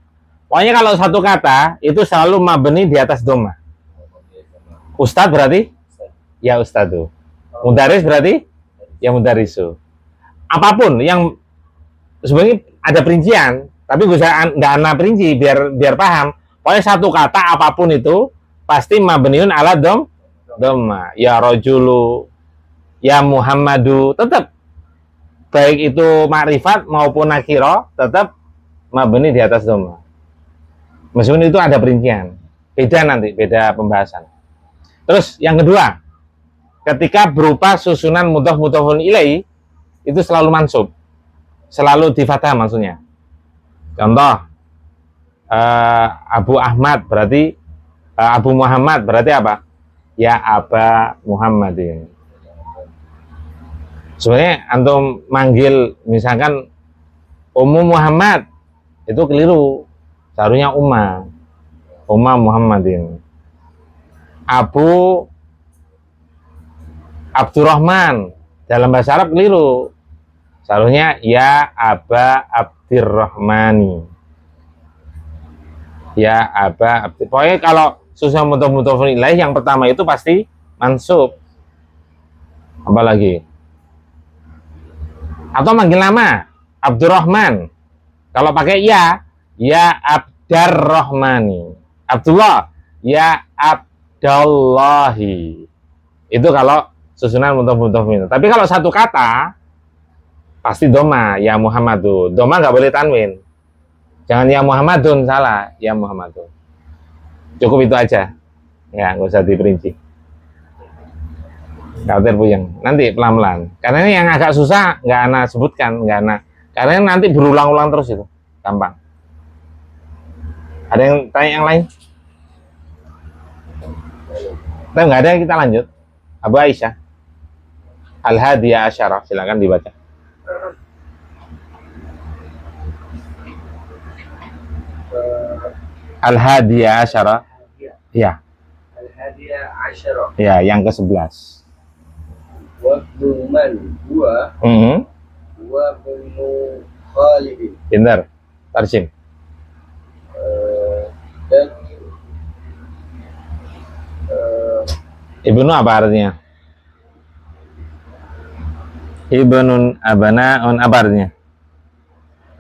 Pokoknya kalau satu kata itu selalu mabni di atas dhamma. Ustadz berarti ya ustadu. Mudaris berarti ya mudarisu. Apapun yang sebenarnya ada perincian, tapi gue nggak ana perinci biar paham. Pokoknya satu kata apapun itu pasti mabniun ala dhamma. Ya rojulu, ya Muhammadu, tetap baik itu makrifat maupun nakiro tetap mabni di atas dhamma. Meskipun itu ada perincian, beda pembahasan. Terus yang kedua, ketika berupa susunan mudhaf-mudhafun ilaih itu selalu mansub, selalu di fathah maksudnya. Contoh, Abu Ahmad berarti Abu Muhammad berarti apa? Ya Aba Muhammadin. Sebenarnya antum manggil misalkan Ummu Muhammad itu keliru, seharusnya Umma Muhammadin. Abu Abdurrahman dalam bahasa Arab keliru, seharusnya ya Aba Abdirrahmani. Ya Aba Abdir. Pokoknya kalau susunan mudhaf-mudhafun ilaih yang pertama itu pasti mansub. Apalagi? Atau manggil nama Abdurrahman. Kalau pakai ya Abdarrahmani. Abdullah, ya Abdallahi. Itu kalau susunan mudhaf-mudhafun. Tapi kalau satu kata pasti doma, ya Muhammadu. Doma nggak boleh tanwin. Jangan ya Muhammadun, salah, ya Muhammadun. Cukup itu aja. Ya, nggak usah diperinci. Khawatir puyeng. Nanti pelan-pelan. Karena ini yang agak susah nggak ana sebutkan, nggak ana. Karena nanti berulang-ulang terus itu. Gampang. Ada yang tanya yang lain? Tapi nggak ada, kita lanjut. Abu Aisyah. Al-Hadiyah Asyarah, silakan dibaca. Al-Hadiyah Asyarah. Ya. Al-Hadiyah Asyarah Ya, yang ke-11. waktu man huwa benu Khalid Pintar. Tarjim. dan Ibnu apa artinya? Ibnun abanaun apa artinya?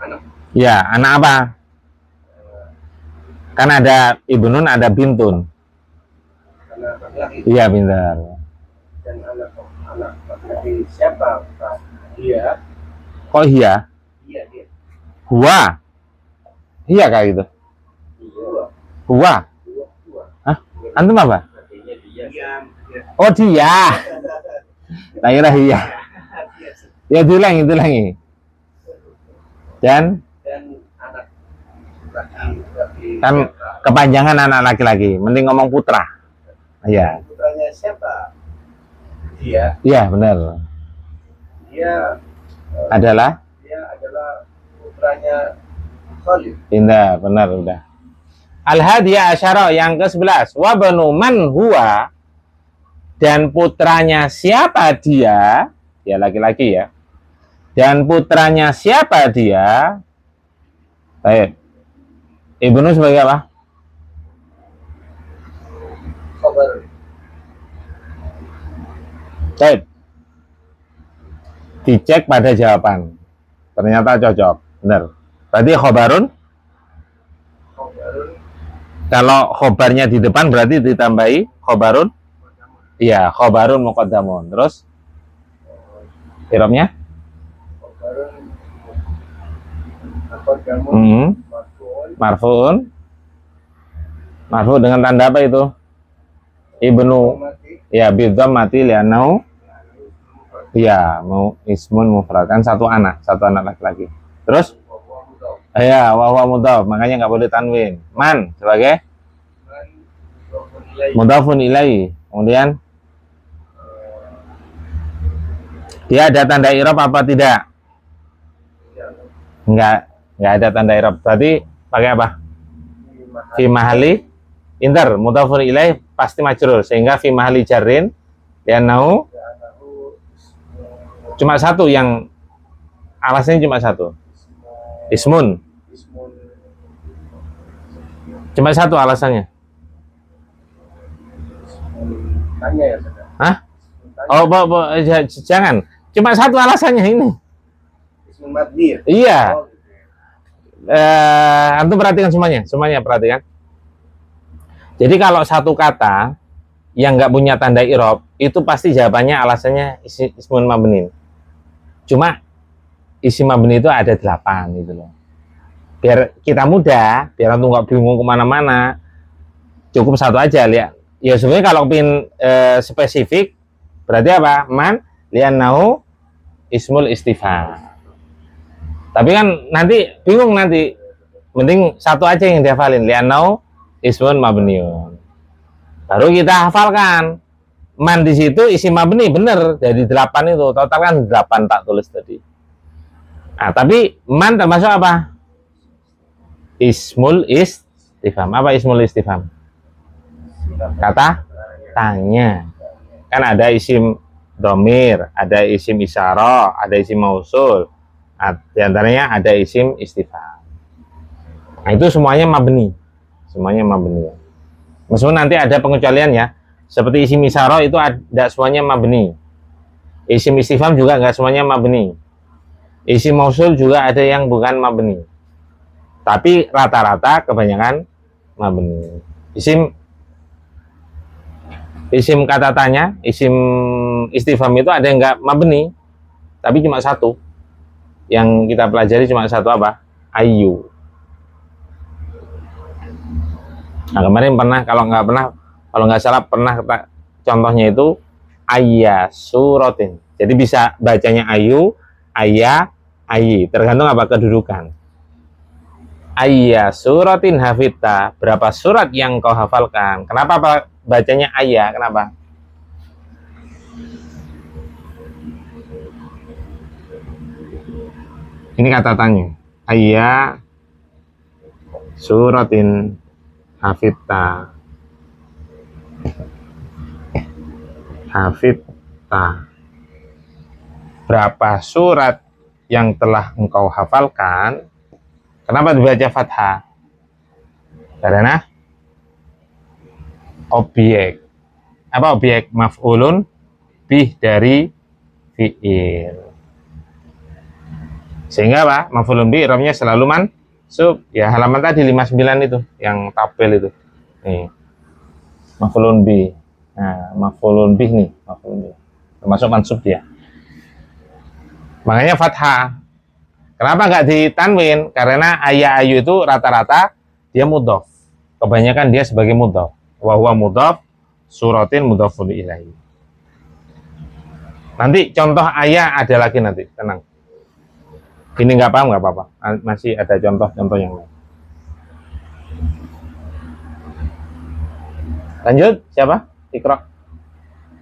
anak Ya, anak apa? Kan ada ibnun, ada bintun. anak laki Iya, pintar. dan anak laki siapa Pak? Dia Kok iya? dia Huwa. Iya kayak gitu. dua Huwa. Hah? Antum apa? artinya dia Oh, dia. Tak kira iya. Ya, diulangi. Dan anak laki kan kepanjangan anak laki-laki. Mending ngomong putra. Iya. putranya siapa? Dia Iya, benar. adalah Adalah putranya Khalid. pindah, benar udah. Al-Hadiyah Asyarah yang ke-11. Wa banu man huwa, dan putranya siapa dia? Ya, laki-laki ya. Dan putranya siapa dia? Baik. Ibnu sebagai apa? Khabar Baik. Dicek pada jawaban. Ternyata cocok. Benar. Berarti khobarun. Kalau khobarnya di depan berarti ditambahi khobarun. Iya, khobarun muqaddamun. Terus irobnya? Muqaddamun marfu'un Marfu dengan tanda apa itu? Ibnu. mati Ya, bidham mati lianau. Ya, mau ismun mufrad kan satu anak laki-laki. Terus ya, wa huwa mudhaf, makanya nggak boleh tanwin. Man sebagai mudhafun ilaihi. Kemudian dia ada tanda i'rab apa tidak? Enggak ada tanda i'rab. Berarti pakai apa? Fi mahali inter mudhafun ilaihi pasti majrur, sehingga fi mahali jarrin li'annahu cuma satu yang alasannya cuma satu. Ismun. Cuma satu alasannya. tanya ya saudara. Hah? Oh, jangan. Cuma satu alasannya ini. Ismun mabni ya? Iya. Oh, gitu ya. Antum perhatikan semuanya perhatikan. Jadi kalau satu kata yang nggak punya tanda i'rab, itu pasti jawabannya alasannya ismun mabni. Cuma isim mabni itu ada 8 gitu loh. Biar kita mudah, biar antum nggak bingung kemana-mana, cukup satu aja lihat. Ya sebenarnya kalau pin spesifik berarti apa? Man li'annahu ismul istifham. Tapi kan nanti bingung nanti. Mending satu aja yang dihafalin, li'annahu ismun mabniun. Baru kita hafalkan. Man di situ isim mabni bener, jadi 8 itu. Total kan 8 tak tulis tadi. Nah, tapi man termasuk apa? Ismul istifham. Apa ismul istifham? Kata tanya. Kan ada isim domir, ada isim isyarah, ada isim mausul. Di antaranya ada isim istifham. Nah, itu semuanya mabni. Semuanya mabni. Meskipun nanti ada pengecualian ya. Seperti isim isyarah itu tidak semuanya mabni. Isim istifham juga nggak semuanya mabni. Isim mausul juga ada yang bukan mabni. Tapi rata-rata kebanyakan mabni. Isim kata tanya, isim istifham itu ada yang nggak mabni, tapi cuma satu. Yang kita pelajari cuma satu apa? Ayu. Nah kemarin pernah, kalau nggak salah pernah contohnya itu ayya suratin. Jadi bisa bacanya ayu, ayya, ayi. Tergantung apa kedudukan. Ayya suratin hafidta, berapa surat yang kau hafalkan? Kenapa bacanya ayya? Kenapa? Ini kata tanya. Ayya suratin hafidta. Hafidta. Berapa surat yang telah engkau hafalkan? Kenapa dibaca fathah? Karena objek. Apa objek? Maf'ulun bih dari fi'il. Sehingga apa? Maf'ulun bih i'rabnya selalu mansub. Ya halaman tadi 59 itu, yang tabel itu. Nih. Maf'ulun bih. Nah, maf'ulun bih nih, maf'ulun bih. Termasuk mansub dia. Makanya fathah. Kenapa nggak ditanwin? Karena ayya ayu itu rata-rata dia mudhaf. Kebanyakan dia sebagai mudhaf. Wa huwa mudhaf, suratin mudhafun ilaihi. Nanti contoh ayya ada lagi nanti, tenang. Ini nggak paham nggak apa-apa. Masih ada contoh-contoh yang lain. Lanjut, siapa? Iqra.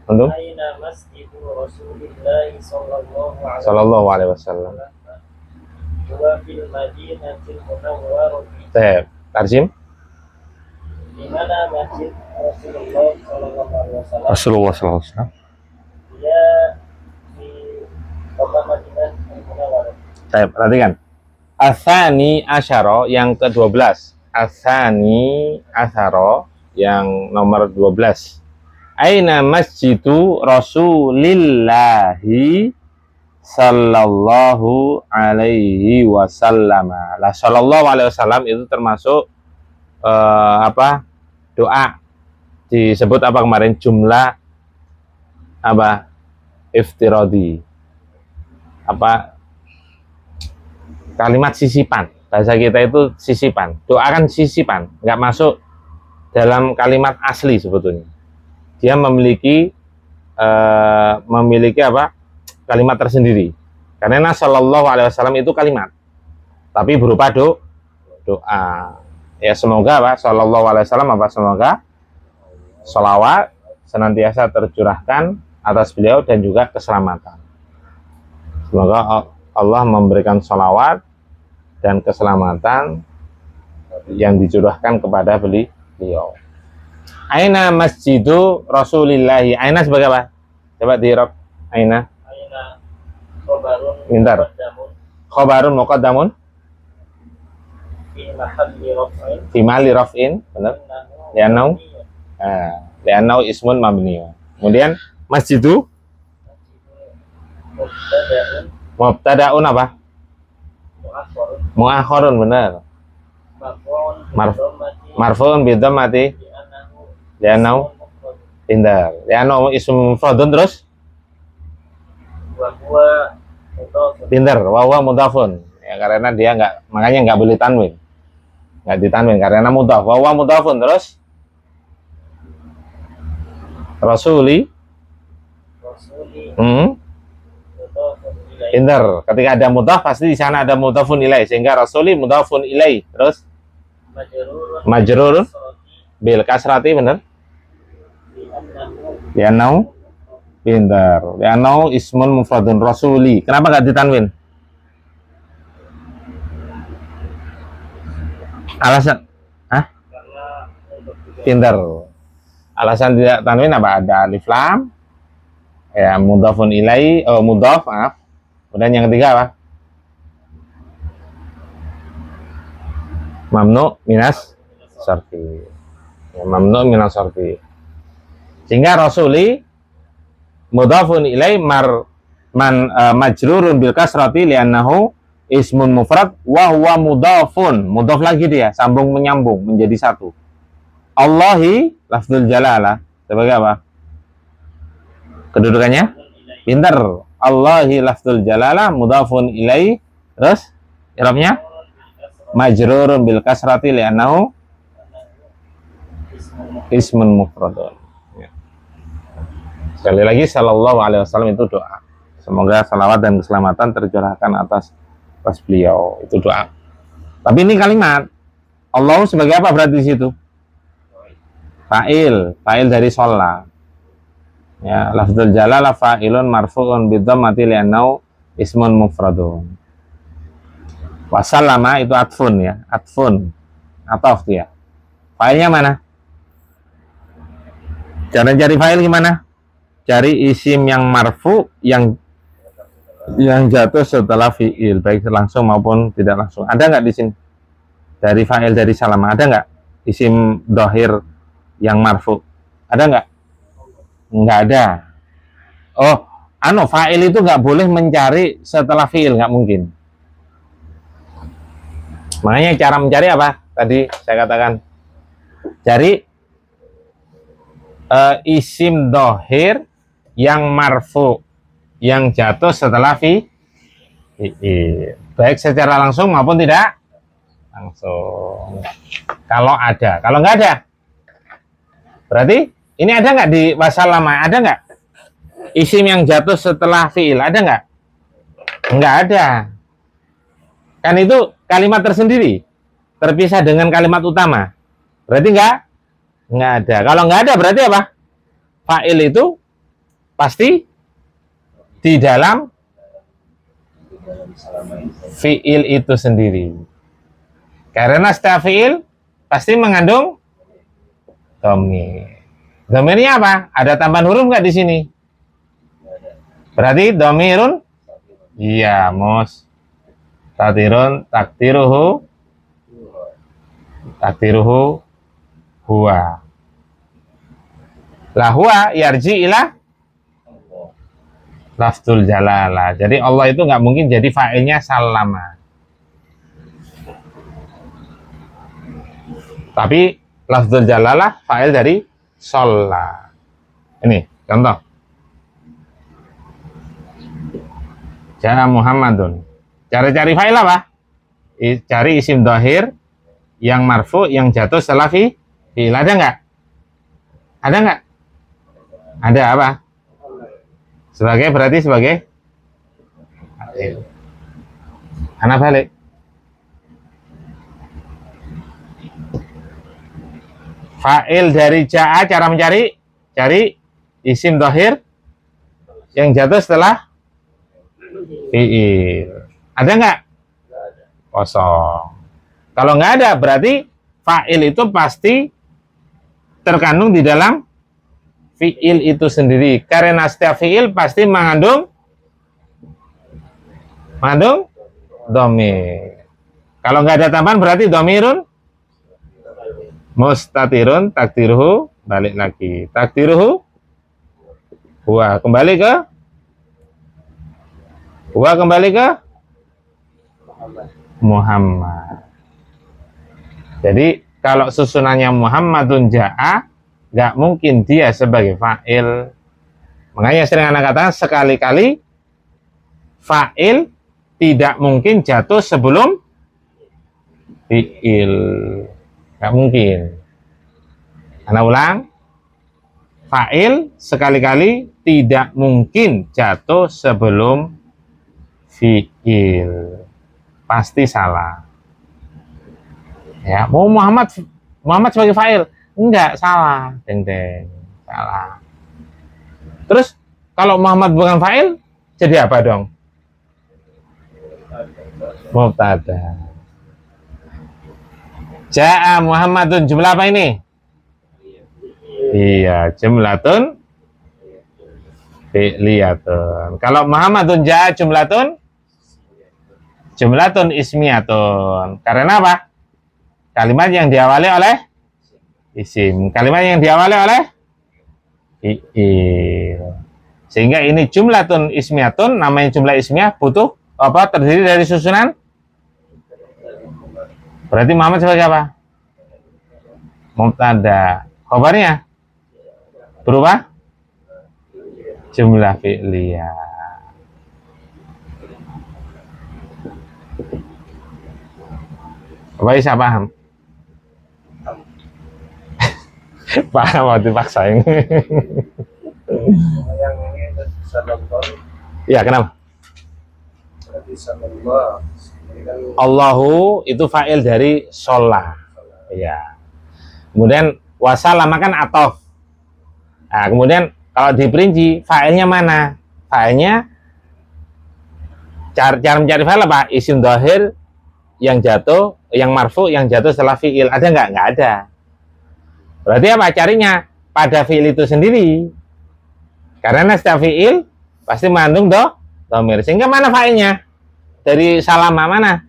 Untuk Aina masjidu Rasulillahi sallallahu alaihi wasallam. Wa fil Madinatil Munawwarati. Tarjim. Di mana masjid Rasulullah sallallahu alaihi wasallam? Rasulullah sallallahu alaihi wasallam. Dia di kota Madinah Munawwarah. Perhatikan. Asani asyara yang ke-12. Asani asyara yang nomor 12. Aina masjidu Rasulillahi sallallahu alaihi wasallam. Lah sallallahu alaihi wasallam itu termasuk doa. Disebut apa kemarin? Jumlah apa? Iftiradi. Kalimat sisipan. Bahasa kita itu sisipan. Doa kan sisipan, nggak masuk dalam kalimat asli sebetulnya. Dia memiliki apa? Kalimat tersendiri. Karena Shallallahu Alaihi Wasallam itu kalimat, tapi berupa doa. Ya semoga apa? Shallallahu Alaihi Wasallam apa? Semoga sholawat senantiasa tercurahkan atas beliau dan juga keselamatan. Semoga Allah memberikan sholawat dan keselamatan yang dicurahkan kepada beliau. Aina masjidu Rasulillahi. Aina sebagai apa? Coba di-rob. Aina. Aina khobarun Pintar. muqaddamun Khobarun muqaddamun fi mahalli raf'in fi mali raf'in, benar? Li'annahu li'annahu ismun mabni. Kemudian masjidu mubtada'un mubtada'un apa? mu'akhkharun Mu'akhkharun, benar. marfu'un Marf- bi-dhammati Marfu'un bi dhammati li'annahu pintar. Li'annahu ismun mufradun, terus wa huwa mudhafun pintar. Wa huwa mudhafun. Ya karena dia makanya nggak boleh tanwin. Nggak ditanwin karena mudhaf. Wa huwa mudhafun, terus rasuli rasuli hmm, mudhafun ilaihi pintar. Ketika ada mudhaf pasti di sana ada mudhafun ilaih, sehingga rasuli mudhafun ilaih, terus majrurun majrurun bi bil kasrati, benar. annahu Li'annahu pintar. Li'annahu ismun mufradun rasuli. Kenapa nggak ditanwin? Alasan? Hah? karena untuk Pintar. Alasan tidak tanwin apa? Ada alif lam, ya mudhafun ilai, mudhaf, maaf. Kemudian yang ketiga apa? Mamnu minas sarfi. Ya, mamnu minas sarfi. Sehingga rasuli mudhafun ilai majrurun bil kasrati li'annahu ismun mufrad wa huwa mudhafun. Mudhaf lagi dia, sambung menyambung menjadi satu. Allahi lafzul jalalah sebagai apa? Kedudukannya pintar. Allahi lafzul jalalah mudhafun ilai, terus i'rabnya majrurun bil kasrati li'annahu ismun mufradun. Ya. Sekali lagi sallallahu alaihi wasallam itu doa. Semoga salawat dan keselamatan tercurahkan atas beliau. Itu doa. Tapi ini kalimat. Allah sebagai apa berarti di situ? Fa'il dari sholla. Ya, lafzul jalalah fa'ilun marfu'un bidhammati li'annahu ismun mufradun. Wasallama itu atfun ya, atfun. Ataf dia. Fa'ilnya mana? Cara cari fa'il gimana? Cari isim yang marfu yang jatuh setelah fi'il, baik langsung maupun tidak langsung. Ada nggak di sini? Dari fa'il dari salama, ada nggak? Isim dohir yang marfu, ada nggak? Nggak ada. Oh, fa'il itu nggak boleh mencari setelah fi'il, nggak mungkin. Makanya cara mencari apa? Tadi saya katakan, cari isim dohir yang marfu, yang jatuh setelah fi'il, baik secara langsung maupun tidak langsung. Kalau ada, kalau nggak ada, berarti ini ada nggak di wasallama? Ada nggak isim yang jatuh setelah fi'il? Ada nggak? Nggak ada. Kan itu kalimat tersendiri, terpisah dengan kalimat utama. Berarti nggak ada. Kalau nggak ada berarti apa? Fa'il itu pasti di dalam fi'il itu sendiri. Karena setiap fi'il pasti mengandung dhamir. Dhamirnya apa? Ada tambahan huruf nggak di sini? Berarti dhamirun? Iya, mos. Takdiruhu huwa. Lah huwa yarji ila lafzul jalalah. Jadi Allah itu nggak mungkin jadi fa'ilnya salama. Tapi lafzul jalalah fa'il dari sholla. Ini contoh. Jaa Muhammadun. Cara cari fa'il apa? Cari isim dhahir yang marfu yang jatuh setelah fi'il. Ada nggak? Ada nggak? Ada apa? Berarti sebagai fa'il. Ana balik. Fa'il dari ja'a, cara mencari, cari isim dhahir yang jatuh setelah fi'il. Ada nggak? Kosong. Kalau nggak ada, berarti fa'il itu pasti terkandung di dalam fi'il itu sendiri. Karena setiap fi'il pasti mengandung dhamir. Kalau nggak ada tambahan berarti dhamirun mustatirun, takdiruhu, balik lagi. Takdiruhu huwa, kembali ke Muhammad. Jadi kalau susunannya Muhammadun ja'a, nggak mungkin dia sebagai fa'il. Makanya sering anak katakan sekali-kali fa'il tidak mungkin jatuh sebelum fi'il. Nggak mungkin. Anak ulang. Fa'il sekali-kali tidak mungkin jatuh sebelum fi'il. Pasti salah. Ya, mau Muhammad sebagai fa'il? Enggak, salah. Deng-deng. Salah. Terus kalau Muhammad bukan fa'il, jadi apa dong? Mubtada. Ja'a Muhammadun, jumlah apa ini? Iya, jumlatun fi'liyatun. Kalau Muhammadun ja'a jumlatun ismiyatun. Karena apa? Kalimat yang diawali oleh isim. Kalimat yang diawali oleh fi'il. Sehingga ini jumlatun ismiyatun, namanya jumlah ismiyah butuh apa? Terdiri dari susunan. Berarti Muhammad sebagai apa? Mubtada. Khabarnya berubah jumlah fi'liyah. Apa bisa paham? Paham waktu dipaksain. Yang ini sallallahu. Ya, kenapa? Berarti sallallahu. Ini kan Allahu itu fa'il dari sholah. Ya. Kemudian wasalama kan atof. Nah, kemudian kalau diperinci fa'ilnya mana? Fa'ilnya cara mencari fa'il apa? Isim dhahir yang jatuh, yang marfu yang jatuh setelah fi'il. Ada nggak? Nggak ada. Berarti apa? Carinya pada fi'il itu sendiri. Karena setiap fi'il pasti mengandung dhamir. Sehingga mana fa'ilnya? Dari salama mana?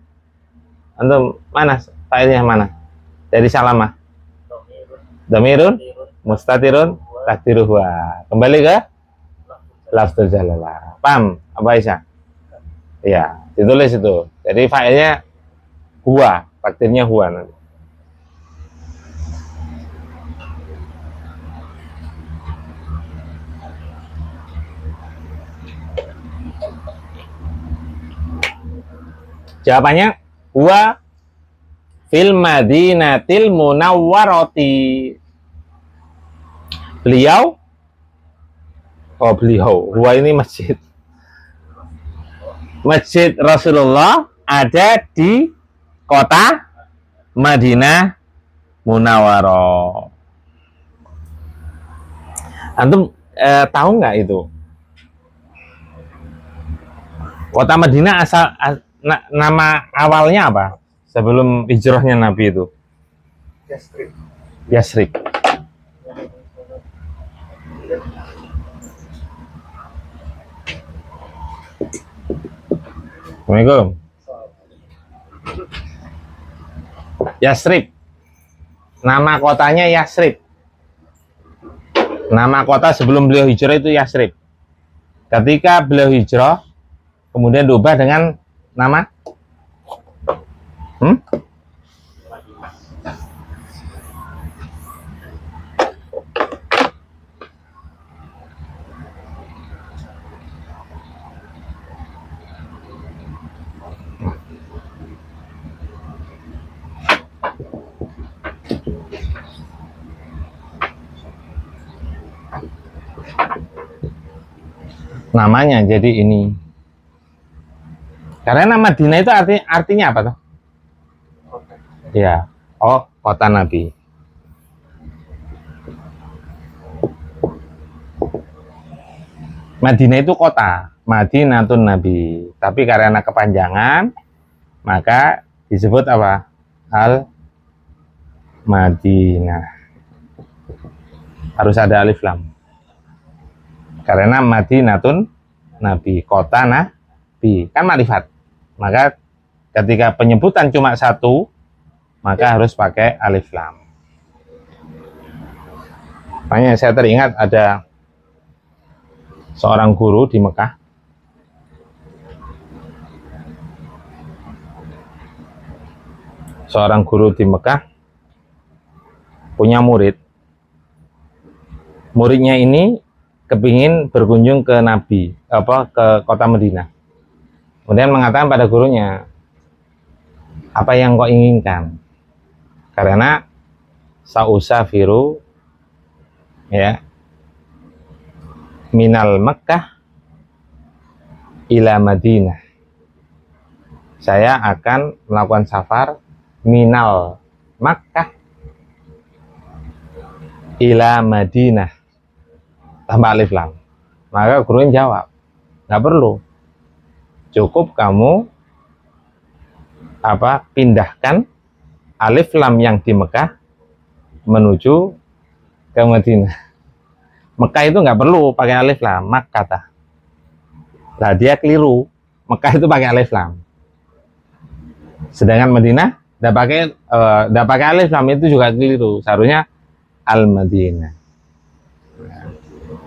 Antum mana fa'ilnya mana? Dari salama. Dhamirun mustatirun takdiruhu. Kembali ke lafzul jalalah. Paham apa Aisyah? Iya, ditulis itu. Jadi fa'ilnya huwa, takdirnya huwa nanti. Jawabannya huwa fil madinatil munawwarati. Beliau huwa ini masjid Rasulullah ada di kota Madinah Munawwarah. Antum tahu nggak itu kota Madinah nama awalnya apa sebelum hijrahnya Nabi itu? Yasrib. Assalamualaikum. Yasrib. Nama kotanya Yasrib. Nama kota sebelum beliau hijrah itu Yasrib. Ketika beliau hijrah, kemudian diubah dengan nama Namanya jadi ini. Karena Madinah itu artinya apa tuh? Ya, oh kota Nabi. Madinah itu kota, Madinatun Nabi. Tapi karena kepanjangan, maka disebut apa? Al Madinah. Harus ada alif lam. Karena Madinatun Nabi, kota Nabi, kan makrifat. Maka ketika penyebutan cuma satu, maka harus pakai alif lam. Makanya saya teringat ada seorang guru di Mekah. Seorang guru di Mekah punya murid. Muridnya ini kepingin berkunjung ke Nabi, ke kota Madinah. Kemudian mengatakan pada gurunya, apa yang kau inginkan? Karena sausafiru ya minal Mekkah ila Madinah. Saya akan melakukan safar minal Makkah ila Madinah tambah alif lam. Maka gurunya jawab, nggak perlu, cukup kamu pindahkan alif lam yang di Mekah menuju ke Madinah. Mekah itu nggak perlu pakai alif lam, Makkah. Nah dia keliru, Mekah itu pakai alif lam. Sedangkan Madinah nggak pakai alif lam, itu juga keliru. Seharusnya Al Madinah.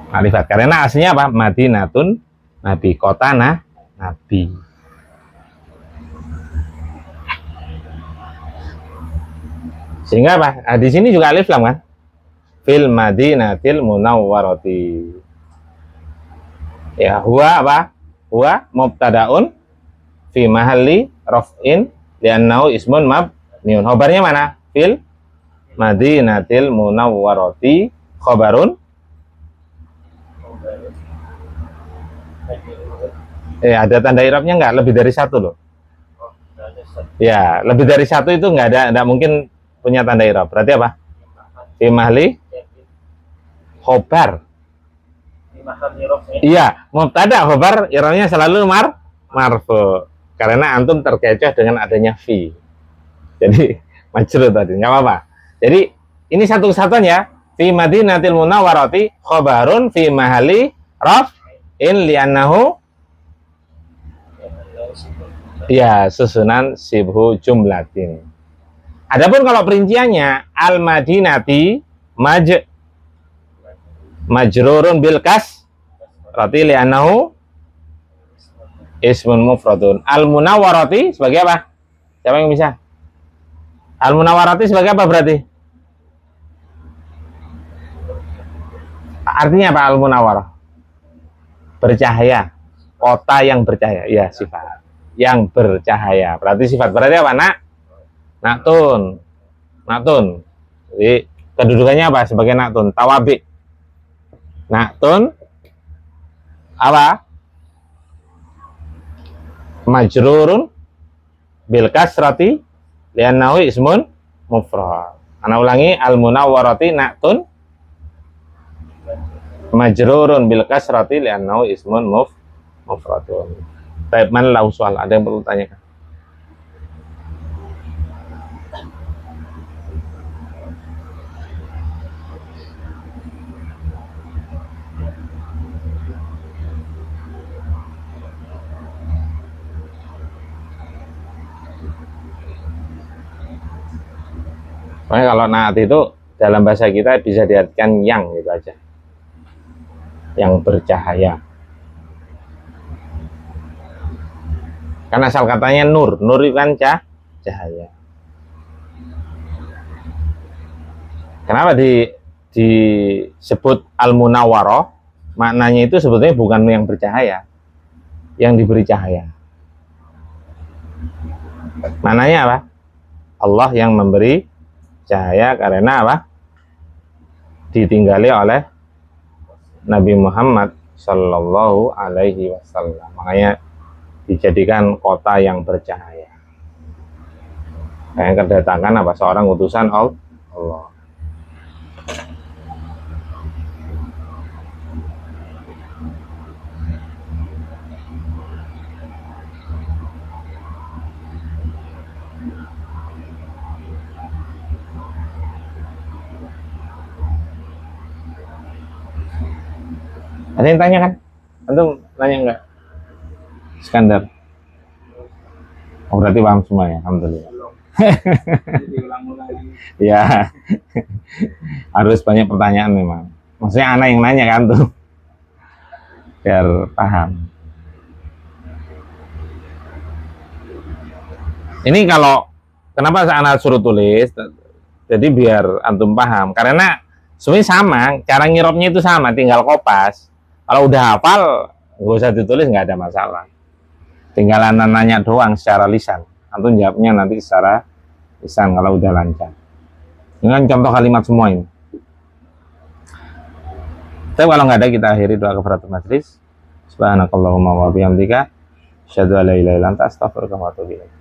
Makrifat. Karena aslinya apa? Madinatun Nabi, kota Nabi. Sehingga apa? Nah, di sini juga alif lam kan? Fil Madinatil Munawwarati. Ya, huwa apa? Huwa mubtadaun fi mahalli raf'in li'annahu ismun mabniun. Khobarnya mana? Fil Madinatil Munawwarati, khobarun ada tanda i'rabnya nggak? Lebih dari satu loh. Ya, lebih dari satu itu nggak mungkin punya tanda i'rab. Berarti apa? Fi mahli khobar. Iya, mubtada khobar i'rabnya selalu marfu. Karena antum terkecoh dengan adanya fi. Jadi majrur tadi, nggak apa-apa. Jadi ini satu kesatuan ya. Fi Madinatil Munawwarati khobarun fi mahali raf'in li'annahu ya susunan sibhu jumlatin. Adapun kalau perinciannya al Madinati majrurun bil kas rati li'annahu ismun mufradun. Al Munawwarati sebagai apa? Siapa yang bisa? Al Munawwarati sebagai apa berarti? Artinya apa Al Munawwarah? Bercahaya, kota yang bercahaya. Ya, sifat yang bercahaya. Berarti sifat berarti apa? Naktun. Jadi kedudukannya apa? Sebagai naktun, tawabi. Naktun apa? Majrurun bil kasrati li'annahu ismun mufrad. Ana ulangi, al munawwarati naktun majrurun bil kasrati li'annahu ismun mufradun. Baik, man lahu soal, ada yang perlu tanyakan? Makanya kalau naat itu dalam bahasa kita bisa diartikan yang gitu aja, yang bercahaya. Karena asal katanya nur itu kan cahaya. Kenapa disebut al-munawwarah? Maknanya itu sebetulnya bukan yang bercahaya, yang diberi cahaya. Maknanya apa? Allah yang memberi cahaya karena apa? Ditinggali oleh Nabi Muhammad Sallallahu alaihi wasallam. Makanya dijadikan kota yang bercahaya. Kayak kedatangan apa seorang utusan Allah. Ada yang tanya kan? Antum nanya enggak? Iskandar. Oh, berarti paham semua ya, alhamdulillah. Diulang-ulang. Ya, harus banyak pertanyaan memang. Maksudnya anak yang nanya kan tuh, biar paham. Ini kalau kenapa anak suruh tulis? Jadi biar antum paham. Karena sebenarnya sama, cara ngirapnya itu sama, tinggal kopas. Kalau udah hafal, nggak usah ditulis, nggak ada masalah. Tinggal nanya doang secara lisan. Antum jawabnya nanti secara lisan kalau udah lancar. Dengan contoh kalimat semua ini. Tapi kalau nggak ada, kita akhiri doa kafaratul majlis. Subhanakallahumma wa bihamdika, asyhadu an la ilaha illa anta, astaghfiruka wa atubu ilaik.